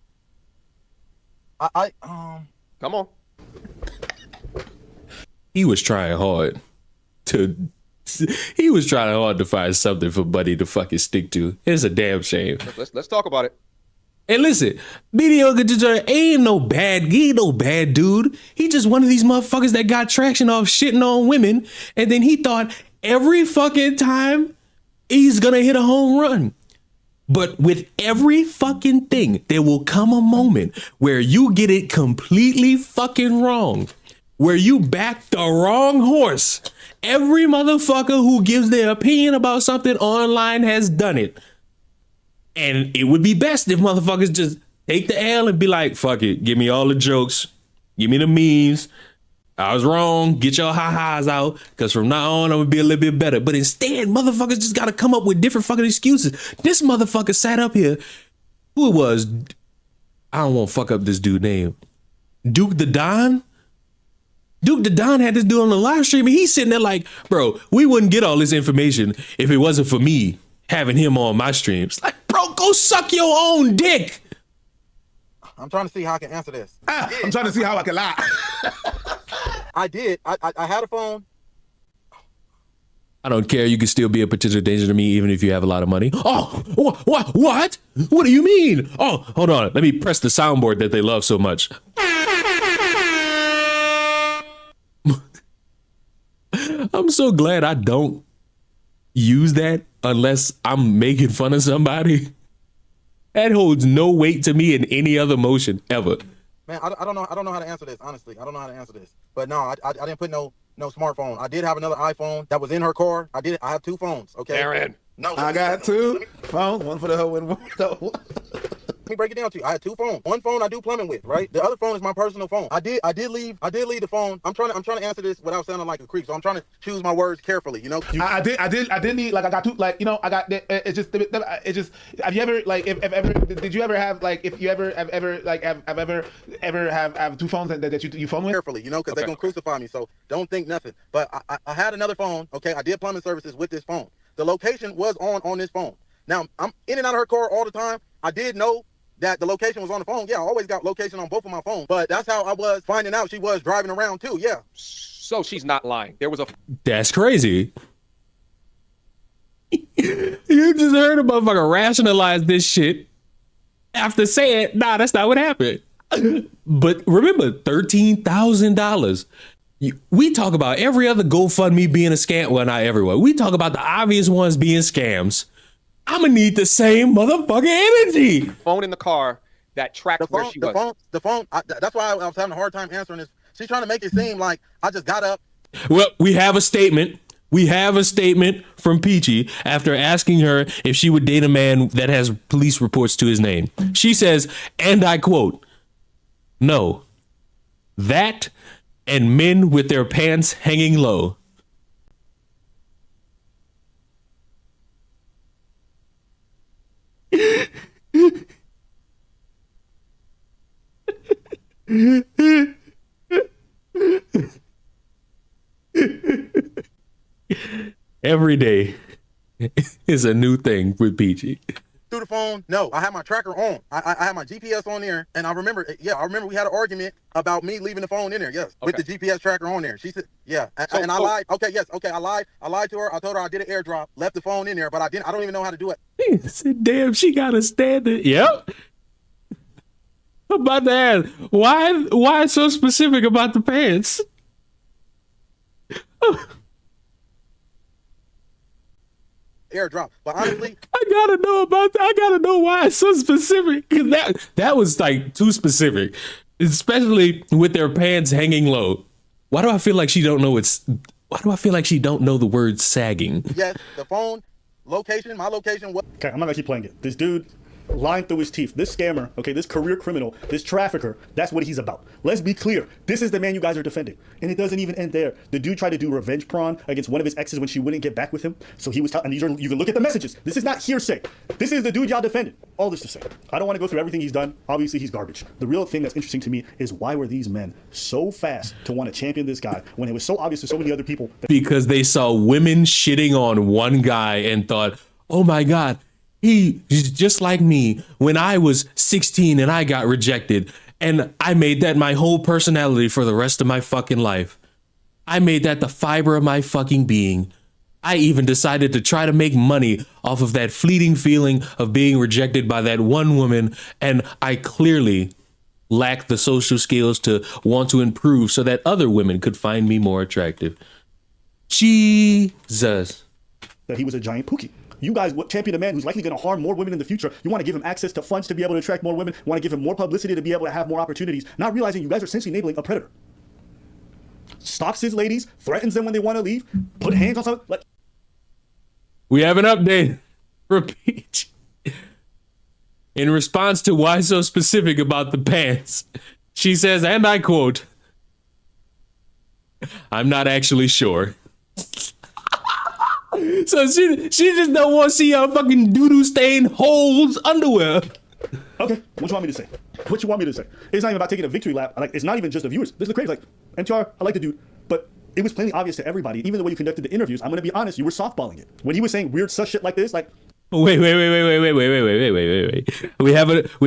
on. He was trying hard to find something for Buddy to fucking stick to. It's a damn shame. Let's talk about it. And listen, mediocre deterrent ain't no bad dude. He just one of these motherfuckers that got traction off shitting on women, and then he thought every fucking time he's gonna hit a home run. But with every fucking thing, there will come a moment where you get it completely fucking wrong, where you back the wrong horse. Every motherfucker who gives their opinion about something online has done it. And it would be best if motherfuckers just take the L and be like, fuck it, give me all the jokes, give me the memes. I was wrong, get your ha-has out, because from now on, I'm gonna be a little bit better. But instead, motherfuckers just gotta come up with different fucking excuses. This motherfucker sat up here, who it was, I don't want to fuck up this dude's name, Duke the Don? Duke the Don had this dude on the live stream, and he's sitting there like, bro, we wouldn't get all this information if it wasn't for me having him on my streams. Like, bro, go suck your own dick. I'm trying to see how I can answer this. I'm trying to see how I can lie. I did. I had a phone. I don't care. You can still be a potential danger to me even if you have a lot of money. Oh, what? What? What do you mean? Oh, hold on. Let me press the soundboard that they love so much. I'm so glad I don't use that unless I'm making fun of somebody. That holds no weight to me in any other motion ever. Man, I don't know how to answer this, honestly. I don't know how to answer this. But no, I didn't put no smartphone. I did have another iPhone that was in her car. I have 2 phones, okay? Aaron. No. I got 2 phones, one for the hoe and one for the hoe. Let me break it down to you. I had 2 phones. One phone I do plumbing with, right? The other phone is my personal phone. I did leave the phone. I'm trying to answer this without sounding like a creep. So I'm trying to choose my words carefully, you know? I did need, like, I got 2, like, you know, I got, it's just, have you ever, like, did you ever have, like, if you ever have ever, like, have 2 phones that you phone with? Carefully, you know, because they're going to crucify me. So don't think nothing. But I had another phone, okay? I did plumbing services with this phone. The location was on this phone. Now, I'm in and out of her car all the time. I did know that the location was on the phone. Yeah, I always got location on both of my phones. But that's how I was finding out she was driving around too. Yeah. So she's not lying. There was a... That's crazy. You just heard a motherfucker rationalize this shit after saying, nah, that's not what happened. But remember, $13,000. We talk about every other GoFundMe being a scam. Well, not everyone. We talk about the obvious ones being scams. I'm gonna need the same motherfucking energy. Phone in the car that tracked where she was. The phone. That's why I was having a hard time answering this. She's trying to make it seem like I just got up. Well, we have a statement. We have a statement from Peachy after asking her if she would date a man that has police reports to his name. She says, and I quote, "No, that and men with their pants hanging low." Every day is a new thing with Peachy. Through the phone, no, I had my tracker on. I had my GPS on there, and I remember we had an argument about me leaving the phone in there. Yes, with the GPS tracker on there. She said, yeah, and I lied. Okay, yes, okay, I lied to her. I told her I did an airdrop, left the phone in there, but I don't even know how to do it. He said, damn, she gotta stand it. Yep. I'm about to ask, why so specific about the pants? Airdrop, but honestly, I gotta know why it's so specific. That was like too specific, especially with their pants hanging low. Why do I feel like she don't know the word sagging? Yes, the phone location, my location. Okay, I'm not gonna keep playing it. This dude lying through his teeth. This scammer, okay, this career criminal, this trafficker, that's what he's about. Let's be clear. This is the man you guys are defending. And it doesn't even end there. The dude tried to do revenge prawn against one of his exes when she wouldn't get back with him. So he was and you can look at the messages. This is not hearsay. This is the dude y'all defended. All this to say, I don't want to go through everything he's done. Obviously, he's garbage. The real thing that's interesting to me is why were these men so fast to want to champion this guy when it was so obvious to so many other people? Because they saw women shitting on one guy and thought, oh my God, he's just like me when I was 16 and I got rejected. And I made that my whole personality for the rest of my fucking life. I made that the fiber of my fucking being. I even decided to try to make money off of that fleeting feeling of being rejected by that one woman. And I clearly lacked the social skills to want to improve so that other women could find me more attractive. Jesus. That he was a giant pookie. You guys champion a man who's likely going to harm more women in the future. You want to give him access to funds to be able to attract more women. You want to give him more publicity to be able to have more opportunities. Not realizing you guys are essentially enabling a predator. Stalks his ladies, threatens them when they want to leave, put hands on something. We have an update from Peach. In response to why so specific about the pants, she says, and I quote, "I'm not actually sure." So she just don't want to see her fucking doo-doo stained holes underwear. Okay, what you want me to say? What you want me to say? It's not even about taking a victory lap. Like, it's not even just the viewers. This is crazy. Like, MTR, I like the dude, but it was plainly obvious to everybody, even the way you conducted the interviews. I'm gonna be honest, you were softballing it. When he was saying weird sus shit like this, like, wait. We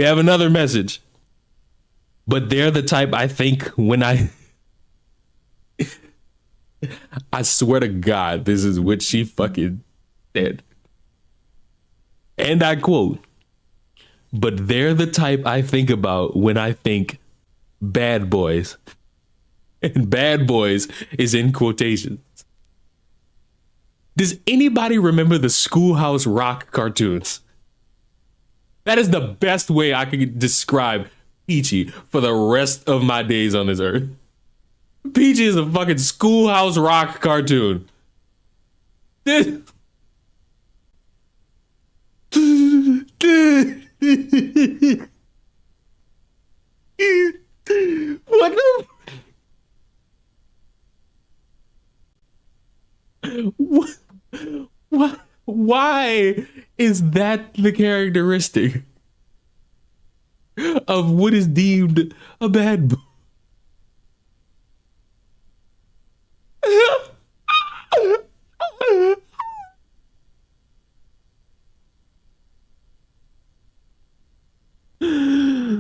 have another message. But they're the type I think when I I swear to God, this is what she fucking said. And I quote, "But they're the type I think about when I think bad boys." And bad boys is in quotations. Does anybody remember the Schoolhouse Rock cartoons? That is the best way I could describe Peachy for the rest of my days on this earth. Peachy is a fucking Schoolhouse Rock cartoon. What the? What? Why is that the characteristic of what is deemed a bad boy?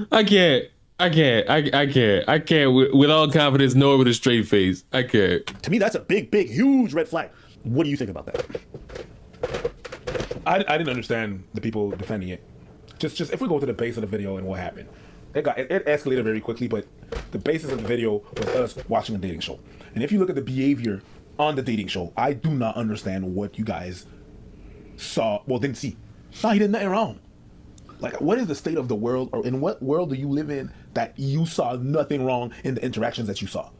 I can't with all confidence, nor with a straight face. I can't. To me, that's a big, huge red flag. What do you think about that? I didn't understand the people defending it. Just if we go to the base of the video and what happened, it escalated very quickly. But the basis of the video was us watching a dating show. And if you look at the behavior on the dating show, I do not understand what you guys saw. Well, didn't see. No, he did nothing wrong. Like, what is the state of the world, or in what world do you live in that you saw nothing wrong in the interactions that you saw?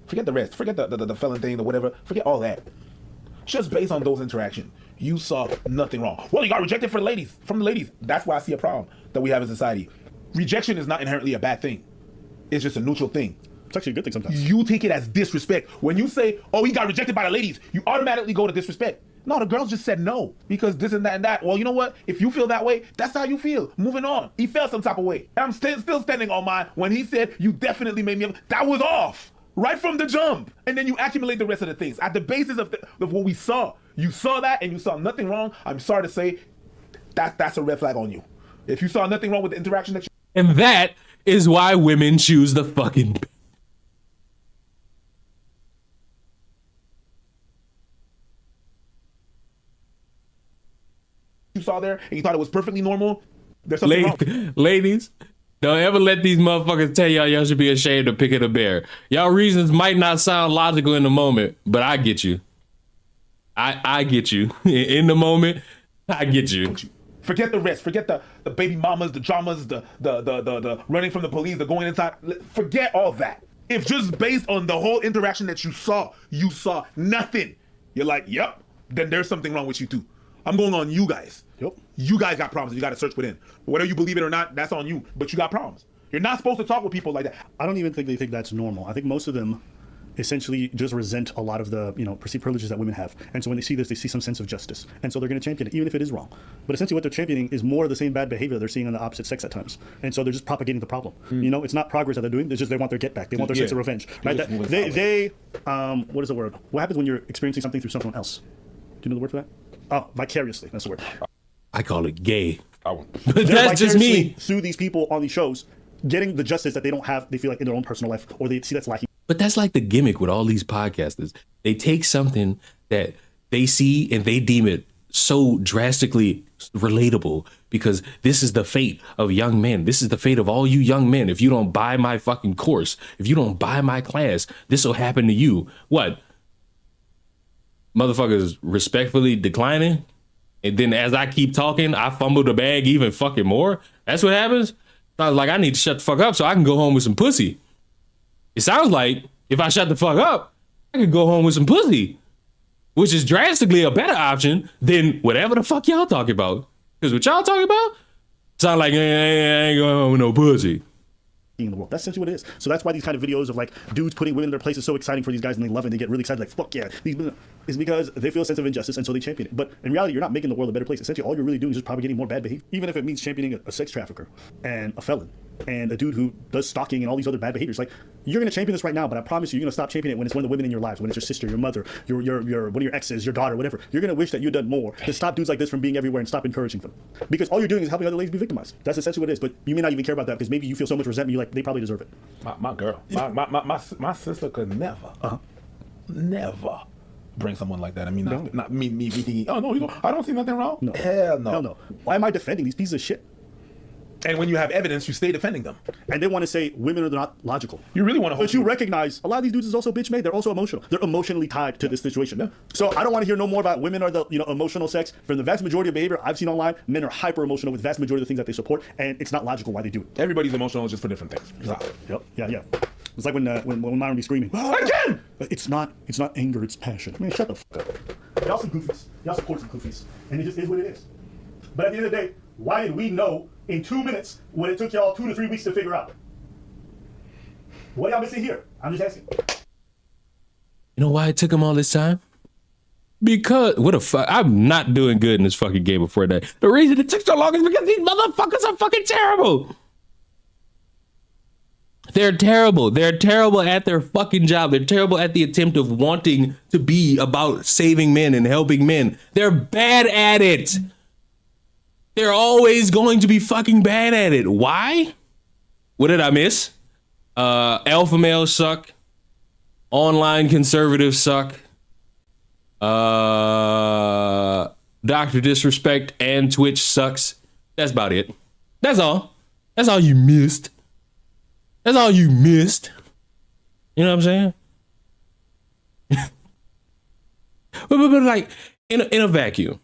Forget the rest. Forget the felon thing, the whatever. Forget all that. Just based on those interactions, you saw nothing wrong. Well, you got rejected from the ladies. That's why I see a problem that we have in society. Rejection is not inherently a bad thing. It's just a neutral thing. It's actually a good thing sometimes. You take it as disrespect. When you say, oh, he got rejected by the ladies, you automatically go to disrespect. No, the girls just said no because this and that and that. Well, you know what? If you feel that way, that's how you feel. Moving on. He felt some type of way. I'm still standing on mine when he said, you definitely made me. That was off. Right from the jump. And then you accumulate the rest of the things. At the basis of what we saw, you saw that and you saw nothing wrong. I'm sorry to say, that's a red flag on you. If you saw nothing wrong with the interaction that you... And that is why women choose the fucking... you saw there and you thought it was perfectly normal, there's something wrong. Ladies, don't ever let these motherfuckers tell y'all should be ashamed of picking a bear. Y'all reasons might not sound logical in the moment, but I get you. I get you. In the moment, I get you. Forget the rest. Forget the baby mamas, the dramas, the running from the police, the going inside. Forget all that. If just based on the whole interaction that you saw nothing, you're like, yep, then there's something wrong with you too. I'm going on you guys. Yep. You guys got problems. You got to search within. Whether you believe it or not, that's on you. But you got problems. You're not supposed to talk with people like that. I don't even think they think that's normal. I think most of them essentially just resent a lot of the perceived privileges that women have. And so when they see this, they see some sense of justice. And so they're going to champion it, even if it is wrong. But essentially what they're championing is more of the same bad behavior they're seeing on the opposite sex at times. And so they're just propagating the problem. It's not progress that they're doing. It's just they want their get back. They want their sense of revenge. Right? What is the word? What happens when you're experiencing something through someone else? Do you know the word for that? Oh, vicariously. That's the word. I call it gay. But that's just me. Through these people on these shows, getting the justice that they don't have, they feel like in their own personal life, or they see that's lacking. But that's like the gimmick with all these podcasters. They take something that they see and they deem it so drastically relatable because this is the fate of young men. This is the fate of all you young men. If you don't buy my fucking course, if you don't buy my class, this will happen to you. What? Motherfuckers respectfully declining? And then as I keep talking, I fumble the bag even fucking more? That's what happens? I was like, I need to shut the fuck up so I can go home with some pussy. It sounds like if I shut the fuck up, I could go home with some pussy, which is drastically a better option than whatever the fuck y'all talking about. Because what y'all talking about sound like I ain't going home with no pussy. In the world. That's essentially what it is. So that's why these kind of videos of like dudes putting women in their place is so exciting for these guys, and they love it and they get really excited, like, fuck yeah. Is because they feel a sense of injustice and so they champion it. But in reality, you're not making the world a better place. Essentially, all you're really doing is just propagating more bad behavior. Even if it means championing a sex trafficker and a felon and a dude who does stalking and all these other bad behaviors. Like, you're gonna champion this right now, but I promise you're gonna stop championing it when it's one of the women in your lives, when it's your sister, your mother, your one of your exes, your daughter, whatever. You're gonna wish that you'd done more to stop dudes like this from being everywhere and stop encouraging them. Because all you're doing is helping other ladies be victimized. That's essentially what it is. But you may not even care about that because maybe you feel so much resentment, you like they probably deserve it. My girl, my sister could never. never bring someone like that. I mean, not me thinking, oh no, I don't see nothing wrong. No. Hell no. Hell no. Why am I defending these pieces of shit? And when you have evidence, you stay defending them. And they want to say women are not logical. You really want to But you recognize a lot of these dudes is also bitch made. They're also emotional. They're emotionally tied to this situation. Yeah. So I don't want to hear no more about women are the emotional sex. For the vast majority of behavior I've seen online, men are hyper emotional with the vast majority of the things that they support, and it's not logical why they do it. Everybody's emotional just for different things. Yep. Yeah. It's like when Myron be screaming. Again! But it's not anger, it's passion. Man, shut the fuck up. Y'all some goofies. Y'all support some goofies. And it just is what it is. But at the end of the day, why did we know in 2 minutes what it took y'all 2 to 3 weeks to figure out? What y'all missing here? I'm just asking. You know why it took them all this time? Because what the fuck? I'm not doing good in this fucking game before that. The reason it took so long is because these motherfuckers are fucking terrible. They're terrible. They're terrible at their fucking job. They're terrible at the attempt of wanting to be about saving men and helping men. They're bad at it. They're always going to be fucking bad at it. Why? What did I miss? Alpha males suck. Online conservatives suck. Dr. Disrespect and Twitch sucks. That's about it. That's all. That's all you missed. That's all you missed. You know what I'm saying? but like in a vacuum.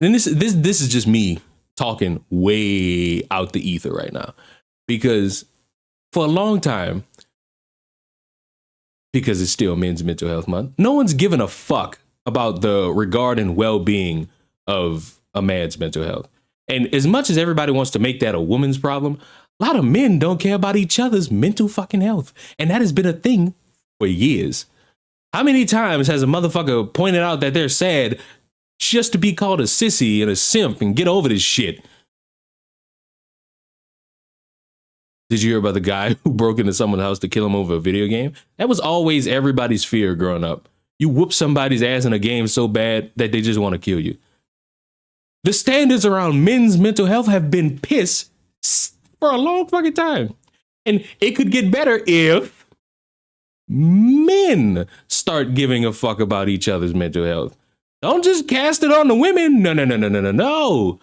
Then this is just me talking way out the ether right now, because for a long time, because it's still Men's Mental Health Month, no one's given a fuck about the regard and well-being of a man's mental health. And as much as everybody wants to make that a woman's problem, a lot of men don't care about each other's mental fucking health. And that has been a thing for years. How many times has a motherfucker pointed out that they're sad just to be called a sissy and a simp and get over this shit? Did you hear about the guy who broke into someone's house to kill him over a video game? That was always everybody's fear growing up. You whoop somebody's ass in a game so bad that they just want to kill you. The standards around men's mental health have been piss for a long fucking time. And it could get better if men start giving a fuck about each other's mental health. Don't just cast it on the women. No.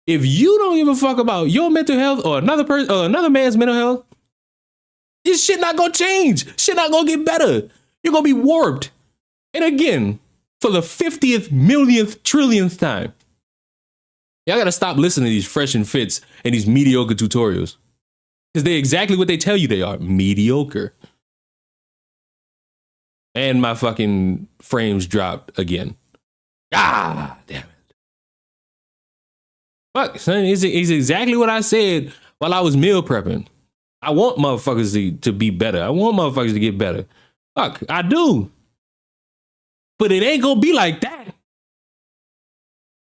If you don't give a fuck about your mental health or another person or another man's mental health, this shit not gonna change. Shit not gonna get better. You're gonna be warped. And again, for the 50th, millionth, trillionth time, y'all gotta stop listening to these fresh and fits and these mediocre tutorials. Because they're exactly what they tell you they are. Mediocre. And my fucking frames dropped again. Ah, damn it. Fuck, son, it's exactly what I said while I was meal prepping. I want motherfuckers to be better. I want motherfuckers to get better. Fuck, I do. But it ain't gonna be like that.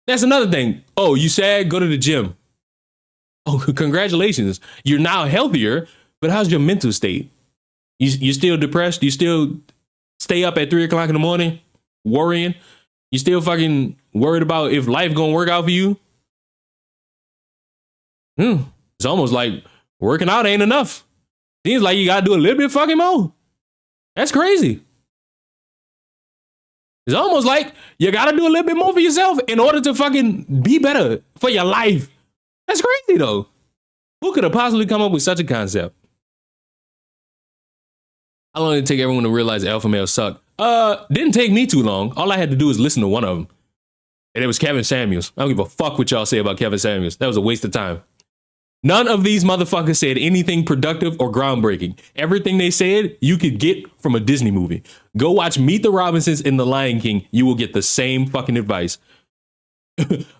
That's another thing. Oh, you sad? Go to the gym. Oh, congratulations. You're now healthier, but how's your mental state? You still depressed? You still stay up at 3 o'clock in the morning worrying? You still fucking worried about if life gonna work out for you? It's almost like working out ain't enough. Seems like you gotta do a little bit fucking more. That's crazy. It's almost like you gotta do a little bit more for yourself in order to fucking be better for your life. That's crazy though. Who could have possibly come up with such a concept? How long did it take everyone to realize alpha males suck? Didn't take me too long. All I had to do was listen to one of them. And it was Kevin Samuels. I don't give a fuck what y'all say about Kevin Samuels. That was a waste of time. None of these motherfuckers said anything productive or groundbreaking. Everything they said, you could get from a Disney movie. Go watch Meet the Robinsons in The Lion King. You will get the same fucking advice.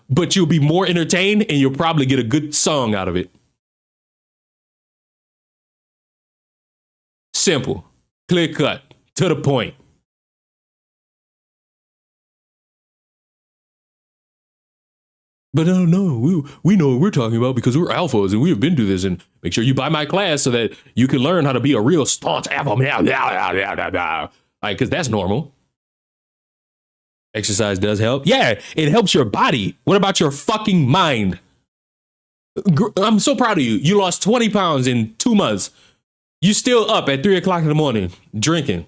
But you'll be more entertained and you'll probably get a good song out of it. Simple, clear cut, to the point. But no, we know what we're talking about because we're alphas and we have been through this. And make sure you buy my class so that you can learn how to be a real staunch alpha male. Like, because that's normal. Exercise does help. Yeah, it helps your body. What about your fucking mind? I'm so proud of you. You lost 20 pounds in 2 months. You still up at 3 o'clock in the morning drinking,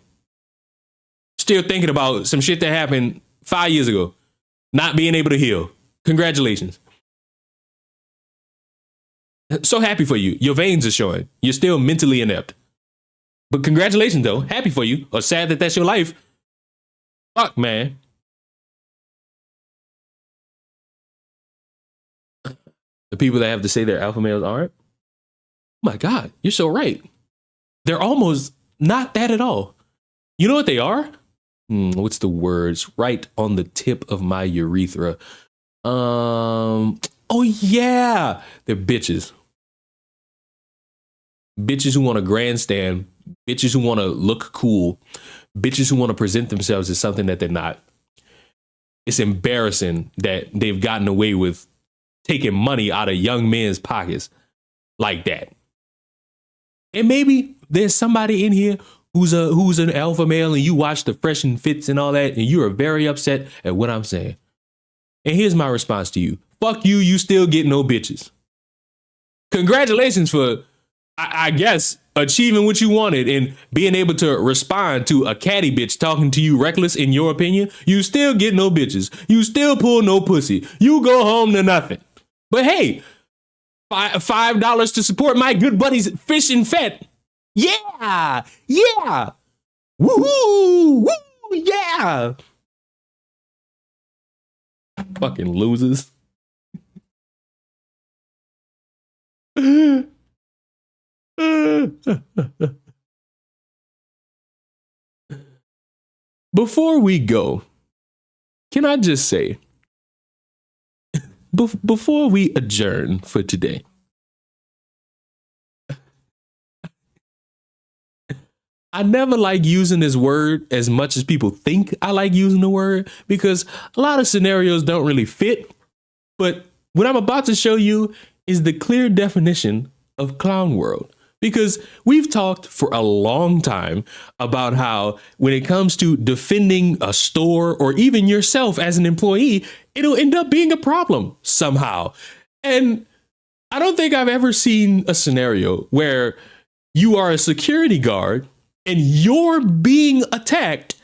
still thinking about some shit that happened 5 years ago, not being able to heal. Congratulations. So happy for you. Your veins are showing. You're still mentally inept. But congratulations, though. Happy for you. Or sad that that's your life. Fuck, man. The people that have to say they're alpha males aren't? Oh my God, you're so right. They're almost not that at all. You know what they are? What's the words? Right on the tip of my urethra. Oh yeah, they're bitches. Bitches who want to grandstand, bitches who want to look cool, bitches who want to present themselves as something that they're not. It's embarrassing that they've gotten away with taking money out of young men's pockets like that. And maybe there's somebody in here who's an alpha male and you watch the Fresh and Fits and all that and you are very upset at what I'm saying. And here's my response to you. Fuck you, you still get no bitches. Congratulations for, I guess, achieving what you wanted and being able to respond to a catty bitch talking to you reckless in your opinion. You still get no bitches. You still pull no pussy. You go home to nothing. But hey, $5 to support my good buddies Fish and Fat. Yeah, yeah. Woohoo, woo, yeah. Fucking losers. Before we go, can I just say, before we adjourn for today, I never like using this word as much as people think I like using the word because a lot of scenarios don't really fit. But what I'm about to show you is the clear definition of clown world. Because we've talked for a long time about how when it comes to defending a store or even yourself as an employee, it'll end up being a problem somehow. And I don't think I've ever seen a scenario where you are a security guard and you're being attacked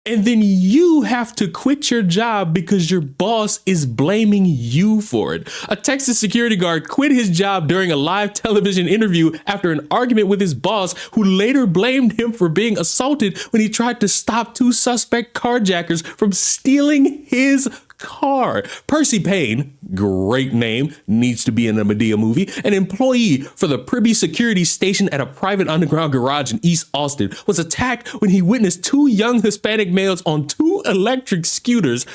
and then you have to quit your job because your boss is blaming you for it. A Texas security guard quit his job during a live television interview after an argument with his boss, who later blamed him for being assaulted when he tried to stop two suspect carjackers from stealing his car. Percy Payne, great name, needs to be in a Medea movie, an employee for the Privy Security Station at a private underground garage in East Austin, was attacked when he witnessed two young Hispanic males on two electric scooters.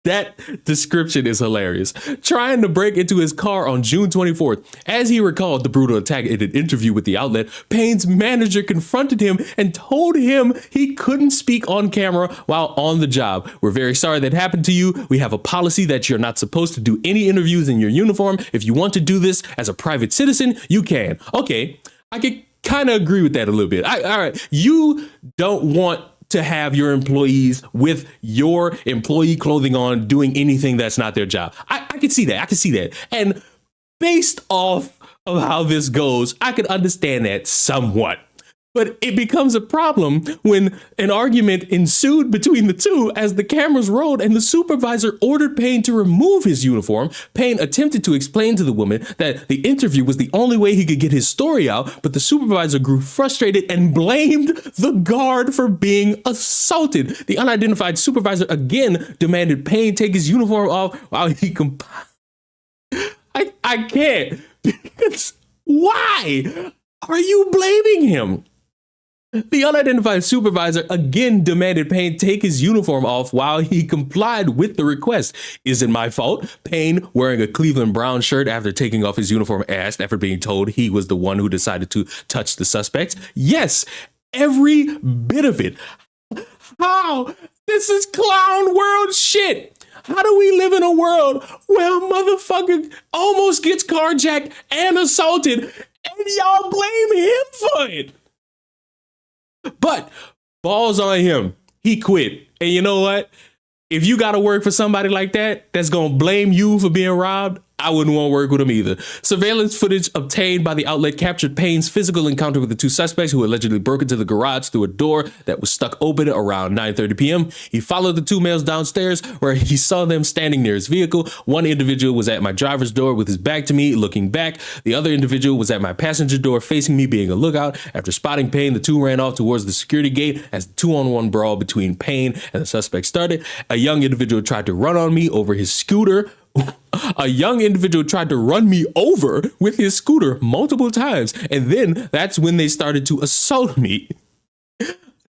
That description is hilarious. Trying to break into his car on June 24th. As he recalled the brutal attack in an interview with the outlet, Payne's manager confronted him and told him he couldn't speak on camera while on the job. We're very sorry that happened to you. We have a policy that you're not supposed to do any interviews in your uniform. If you want to do this as a private citizen, you can. Okay, I could kind of agree with that a little bit. All right, you don't want to have your employees with your employee clothing on doing anything that's not their job. I can see that. I can see that. And based off of how this goes, I could understand that somewhat. But it becomes a problem when an argument ensued between the two as the cameras rolled and the supervisor ordered Payne to remove his uniform. Payne attempted to explain to the woman that the interview was the only way he could get his story out, but the supervisor grew frustrated and blamed the guard for being assaulted. The unidentified supervisor again demanded Payne take his uniform off while he I can't. Because why are you blaming him? The unidentified supervisor again demanded Payne take his uniform off while he complied with the request. Is it my fault? Payne, wearing a Cleveland Brown shirt after taking off his uniform, asked after being told he was the one who decided to touch the suspects. Yes, every bit of it. How? This is clown world shit. How do we live in a world where a motherfucker almost gets carjacked and assaulted and y'all blame him for it? But balls on him. He quit. And you know what? If you got to work for somebody like that, that's going to blame you for being robbed, I wouldn't want to work with him either. Surveillance footage obtained by the outlet captured Payne's physical encounter with the two suspects who allegedly broke into the garage through a door that was stuck open around 9:30 p.m. He followed the two males downstairs where he saw them standing near his vehicle. One individual was at my driver's door with his back to me, looking back. The other individual was at my passenger door facing me, being a lookout. After spotting Payne, the two ran off towards the security gate as the 2-on-1 brawl between Payne and the suspect started. A young individual tried to run on me over his scooter. A young individual tried to run me over with his scooter multiple times, and then that's when they started to assault me.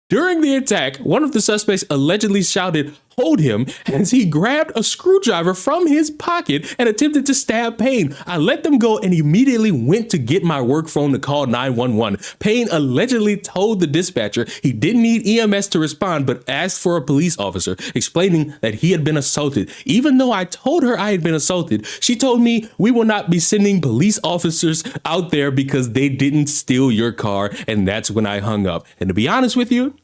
During the attack, one of the suspects allegedly shouted, "Hold him," as he grabbed a screwdriver from his pocket and attempted to stab Payne. I let them go and immediately went to get my work phone to call 911. Payne allegedly told the dispatcher he didn't need EMS to respond, but asked for a police officer, explaining that he had been assaulted. Even though I told her I had been assaulted, she told me we will not be sending police officers out there because they didn't steal your car, and that's when I hung up. And to be honest with you,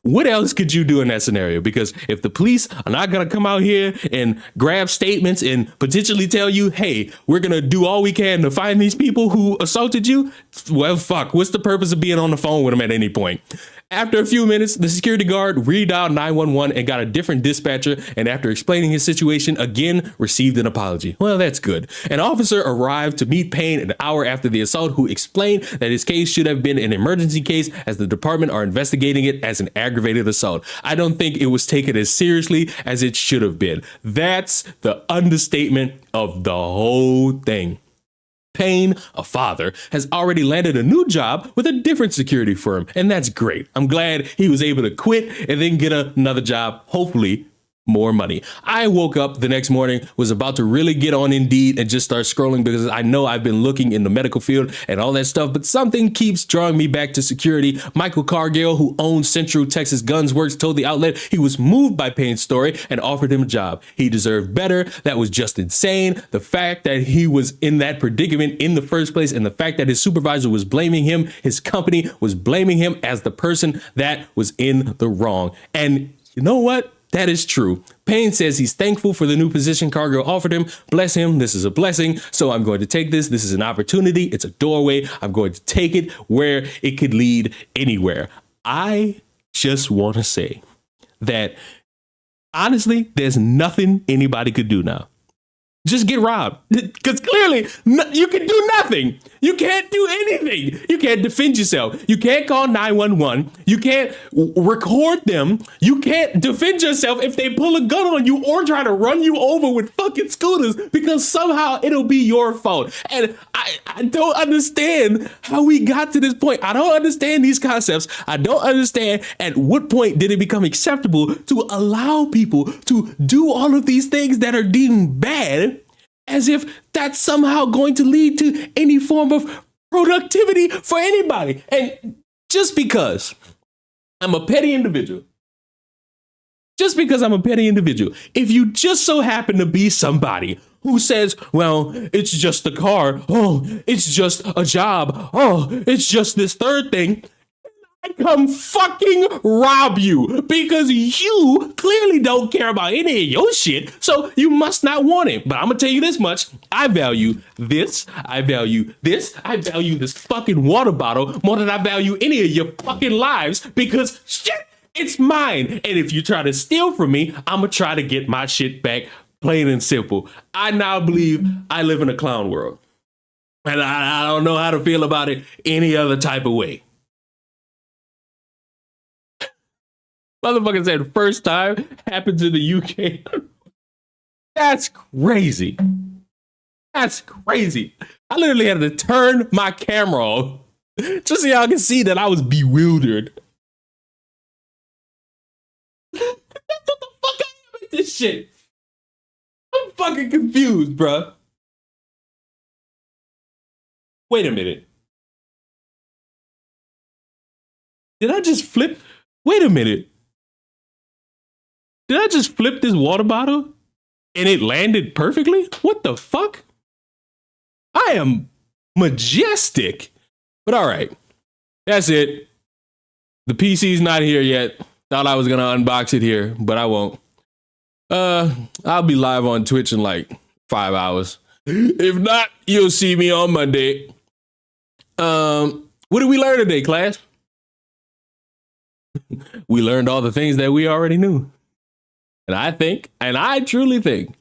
what else could you do in that scenario? Because if the police are not going to come out here and grab statements and potentially tell you, hey, we're going to do all we can to find these people who assaulted you, well, fuck, what's the purpose of being on the phone with them at any point? After a few minutes, the security guard redialed 911 and got a different dispatcher, and after explaining his situation, again received an apology. Well, that's good. An officer arrived to meet Payne an hour after the assault, who explained that his case should have been an emergency case as the department are investigating it as an aggravated assault. I don't think it was taken as seriously as it should have been. That's the understatement of the whole thing. Payne, a father, has already landed a new job with a different security firm, and that's great. I'm glad he was able to quit and then get another job, hopefully more money. I woke up the next morning, was about to really get on Indeed and just start scrolling because I know I've been looking in the medical field and all that stuff, but something keeps drawing me back to security. Michael Cargill, who owns Central Texas Guns Works, told the outlet he was moved by Payne's story and offered him a job. He deserved better. That was just insane. The fact that he was in that predicament in the first place, and the fact that his supervisor was blaming him, his company was blaming him as the person that was in the wrong. And you know what? That is true. Payne says he's thankful for the new position Cargill offered him. Bless him. This is a blessing. So I'm going to take this. This is an opportunity. It's a doorway. I'm going to take it where it could lead anywhere. I just want to say that, honestly, there's nothing anybody could do now. Just get robbed, because clearly you can do nothing. You can't do anything. You can't defend yourself. You can't call 911. You can't record them. You can't defend yourself if they pull a gun on you or try to run you over with fucking scooters, because somehow it'll be your fault. And I don't understand how we got to this point. I don't understand these concepts. I don't understand at what point did it become acceptable to allow people to do all of these things that are deemed bad, as if that's somehow going to lead to any form of productivity for anybody. And just because I'm a petty individual, if you just so happen to be somebody who says, well, it's just a car, oh, it's just a job, oh, it's just this third thing, I come fucking rob you, because you clearly don't care about any of your shit, so you must not want it. But I'm gonna tell you this much: I value this, I value this, I value this fucking water bottle more than I value any of your fucking lives, because shit, it's mine. And if you try to steal from me, I'm gonna try to get my shit back, plain and simple. I now believe I live in a clown world, and I don't know how to feel about it any other type of way. Motherfucker said first time happens in the UK. That's crazy. That's crazy. I literally had to turn my camera off just so y'all can see that I was bewildered. What the fuck I am with this shit? I'm fucking confused, bruh. Wait a minute. Did I just flip? Wait a minute. Did I just flip this water bottle and it landed perfectly? What the fuck? I am majestic. But all right, that's it. The PC's not here yet. Thought I was going to unbox it here, but I won't. I'll be live on Twitch in like 5 hours. If not, you'll see me on Monday. What did we learn today, class? We learned all the things that we already knew. And I truly think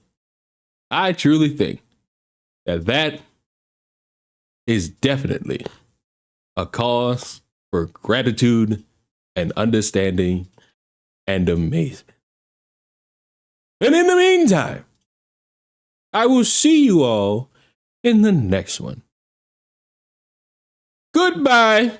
that that is definitely a cause for gratitude and understanding and amazement. And in the meantime, I will see you all in the next one. Goodbye.